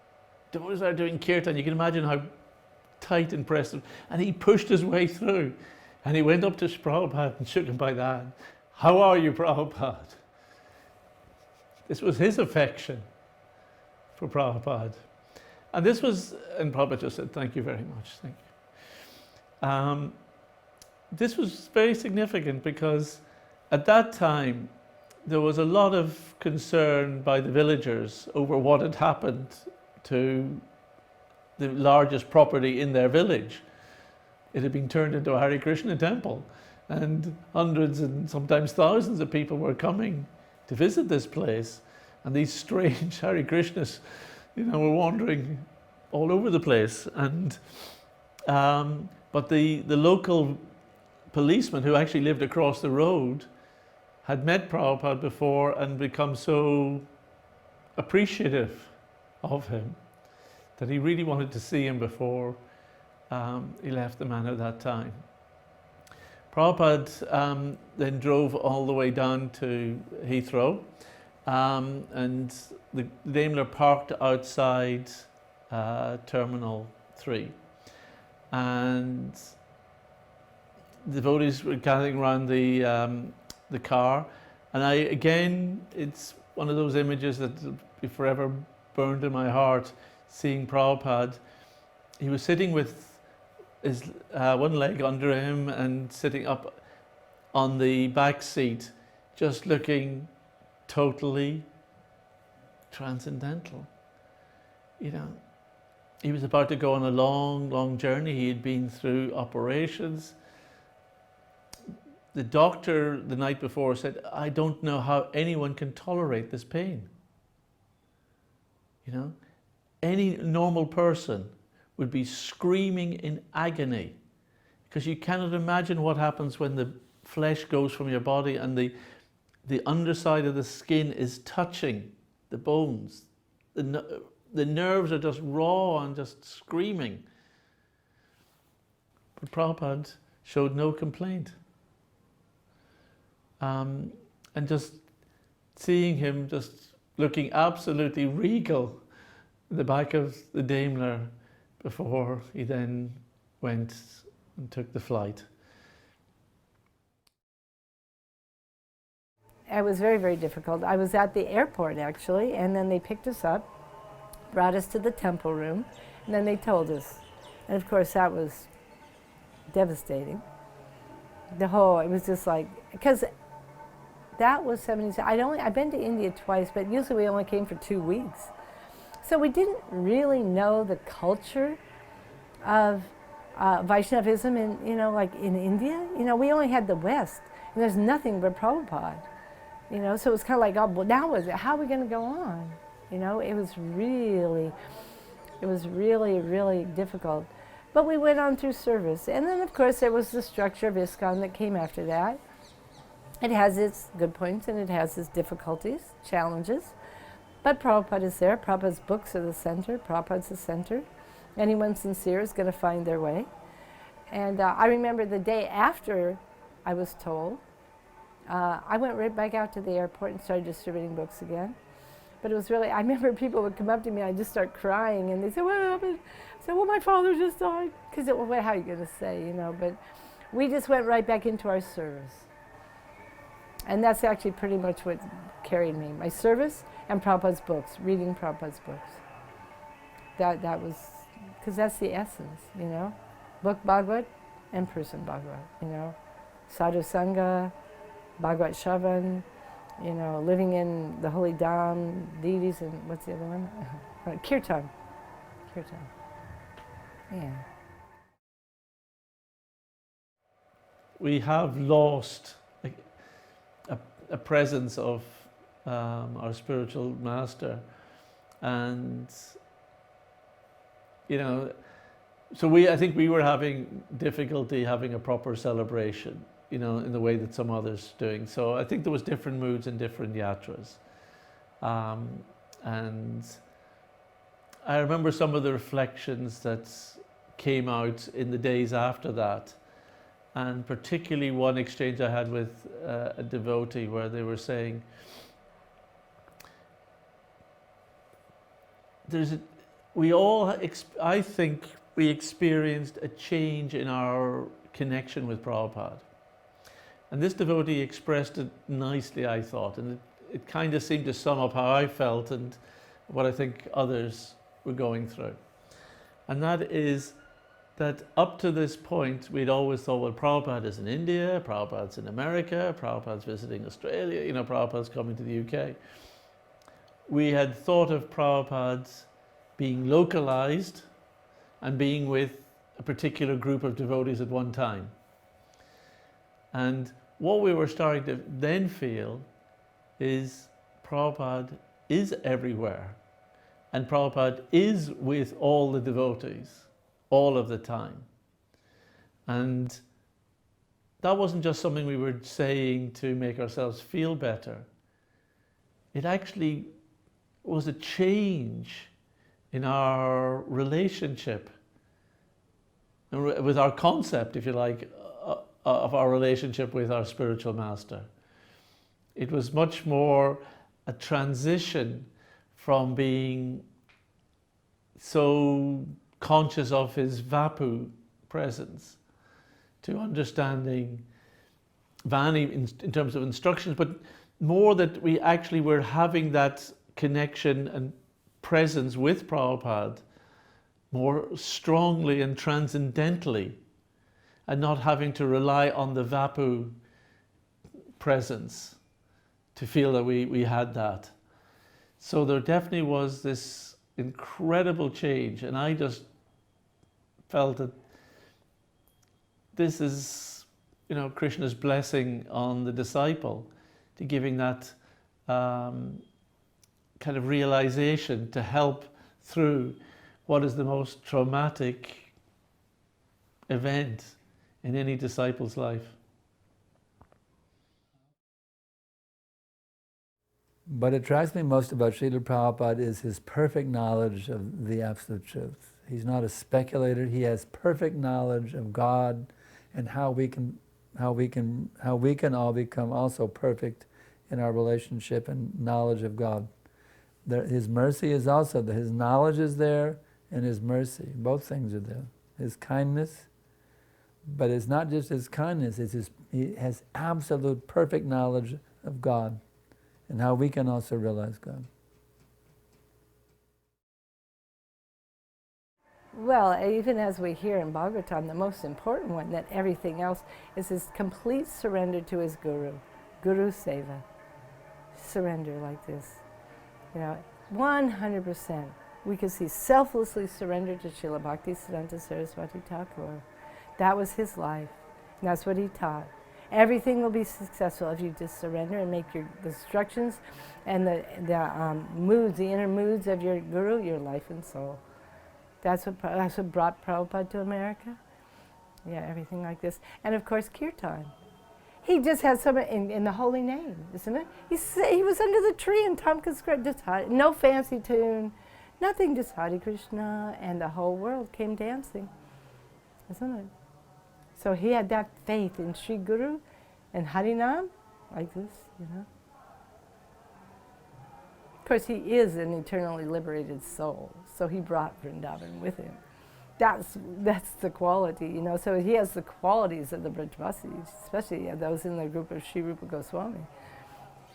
Devotees are doing kirtan, you can imagine how tight and pressed, and he pushed his way through, and he went up to Prabhupada and shook him by the hand. How are you, Prabhupada? This was his affection for Prabhupada. And Prabhupada just said, thank you very much, thank you. This was very significant because at that time, there was a lot of concern by the villagers over what had happened to the largest property in their village. It had been turned into a Hare Krishna temple, and hundreds and sometimes thousands of people were coming to visit this place, and these strange Hare Krishnas, were wandering all over the place. And but the local policeman, who actually lived across the road, had met Prabhupada before and become so appreciative of him that he really wanted to see him before he left the manor that time. Prabhupada then drove all the way down to Heathrow, and the Daimler parked outside Terminal 3. And the devotees were gathering around the car, and it's one of those images that will be forever burned in my heart, seeing Prabhupada. He was sitting with his one leg under him and sitting up on the back seat, just looking totally transcendental. He was about to go on a long, long journey. He had been through operations. The doctor the night before said, I don't know how anyone can tolerate this pain. Any normal person would be screaming in agony, because you cannot imagine what happens when the flesh goes from your body and the underside of the skin is touching the bones. The nerves are just raw and just screaming. But Prabhupada showed no complaint. And just seeing him just looking absolutely regal in the back of the Daimler before he then went and took the flight. It was very, very difficult. I was at the airport, actually, and then they picked us up, brought us to the temple room, and then they told us. And of course, that was devastating. It was just like, because that was 70s. I've been to India twice, but usually we only came for 2 weeks. So we didn't really know the culture of Vaishnavism in India. We only had the West, and there's nothing but Prabhupada. You know, so it was kind of like, oh, well, now was it? How are we going to go on? You know, it was really, really difficult. But we went on through service. And then, of course, there was the structure of ISKCON that came after that. It has its good points and it has its difficulties, challenges. But Prabhupada is there. Prabhupada's books are the center. Prabhupada's the center. Anyone sincere is going to find their way. And I remember the day after I was told, I went right back out to the airport and started distributing books again. But it was really, I remember people would come up to me and I'd just start crying and they say, what happened? I said, well, my father just died. Because well, how are you going to say, you know? But we just went right back into our service. And that's actually pretty much what carried me. My service and Prabhupada's books, reading Prabhupada's books. That was, because that's the essence, you know? Book Bhagavad and person Bhagavad, you know? Sadhu Sangha, Bhagavad Shravan, you know, living in the holy Dham, deities, and what's the other one? Kirtan. Kirtan. Yeah. We have lost a presence of our spiritual master, and you know, so I think we were having difficulty having a proper celebration, you know, in the way that some others doing. So I think there was different moods in different yatras, and I remember some of the reflections that came out in the days after that. And particularly one exchange I had with a devotee where they were saying, I think we experienced a change in our connection with Prabhupada. And this devotee expressed it nicely, I thought, and it kind of seemed to sum up how I felt and what I think others were going through. And that is that up to this point, we'd always thought, well, Prabhupada is in India, Prabhupada's in America, Prabhupada's visiting Australia, you know, Prabhupada's coming to the UK. We had thought of Prabhupada being localized and being with a particular group of devotees at one time. And what we were starting to then feel is Prabhupada is everywhere. And Prabhupada is with all the devotees all of the time. And that wasn't just something we were saying to make ourselves feel better. It actually was a change in our relationship, with our concept, if you like, of our relationship with our spiritual master. It was much more a transition from being so conscious of his Vapu presence to understanding Vani in terms of instructions, but more that we actually were having that connection and presence with Prabhupada more strongly and transcendentally, and not having to rely on the Vapu presence to feel that we had that. So there definitely was this incredible change, and I just felt that this is, you know, Krishna's blessing on the disciple, to giving that kind of realization to help through what is the most traumatic event in any disciple's life. What attracts me most about Srila Prabhupada is his perfect knowledge of the absolute truth. He's not a speculator. He has perfect knowledge of God and how we can all become also perfect in our relationship and knowledge of God. His mercy is also there. His knowledge is there and his mercy. Both things are there. His kindness, but it's not just his kindness, he has absolute perfect knowledge of God and how we can also realize God. Well, even as we hear in Bhagavatam, the most important one than everything else is his complete surrender to his Guru. Guru Seva. Surrender like this. You know, 100%. We could see selflessly surrendered to Srila Bhaktisiddhanta Saraswati Thakur. That was his life. And that's what he taught. Everything will be successful if you just surrender and make the instructions and the moods, the inner moods of your guru, your life and soul. That's what brought Prabhupada to America. Yeah, everything like this. And of course, kirtan. He just has some in the holy name, isn't it? He was under the tree in Tompkins Square, just no fancy tune, nothing, just Hare Krishna, and the whole world came dancing, isn't it? So he had that faith in Sri Guru and Harinam, like this, you know. Of course, he is an eternally liberated soul, so he brought Vrindavan with him. That's the quality, you know. So he has the qualities of the Brajvasis, especially those in the group of Sri Rupa Goswami.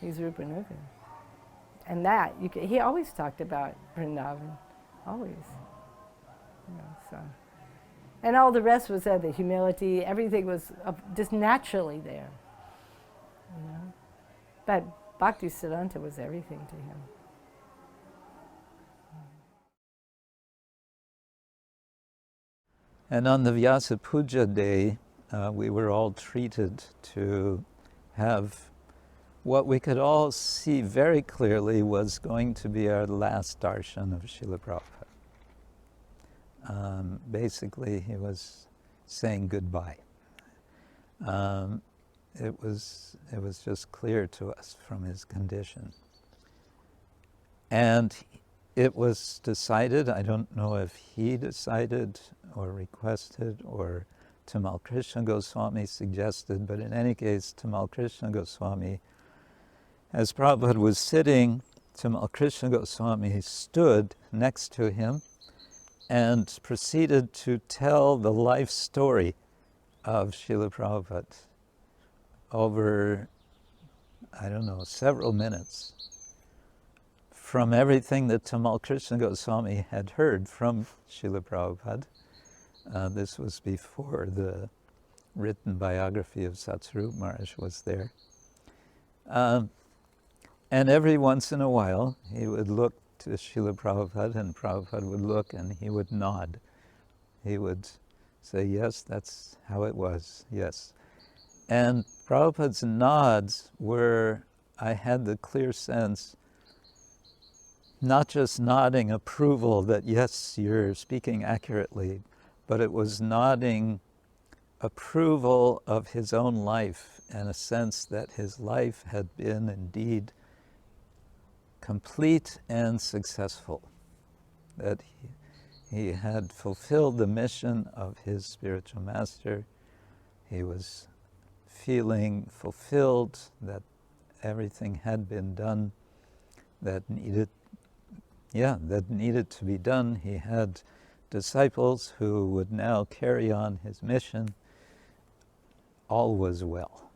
He's Rupa Nuga. And that, he always talked about Vrindavan, always. You know, so. And all the rest was there, the humility, everything was just naturally there, you know. But Bhakti Siddhanta was everything to him. And on the Vyasa Puja day, we were all treated to have what we could all see very clearly was going to be our last darshan of Srila Prabhupada. Basically, he was saying goodbye. It was just clear to us from his condition. And it was decided, I don't know if he decided or requested or Tamal Krishna Goswami suggested, but in any case, Tamal Krishna Goswami, as Prabhupada was sitting, Tamal Krishna Goswami stood next to him and proceeded to tell the life story of Srila Prabhupada over, I don't know, several minutes, from everything that Tamal Krishna Goswami had heard from Srila Prabhupada. This was before the written biography of Satsarup Maharaj was there. And every once in a while, he would look to Srila Prabhupada, and Prabhupada would look and he would nod. He would say, yes, that's how it was, yes. And Prabhupada's nods were, I had the clear sense, not just nodding approval that, yes, you're speaking accurately, but it was nodding approval of his own life and a sense that his life had been indeed complete and successful, that he had fulfilled the mission of his spiritual master. He was feeling fulfilled, that everything had been done that needed to be done. He had disciples who would now carry on his mission. All was well.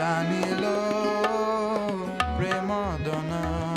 Anilo Prema Dana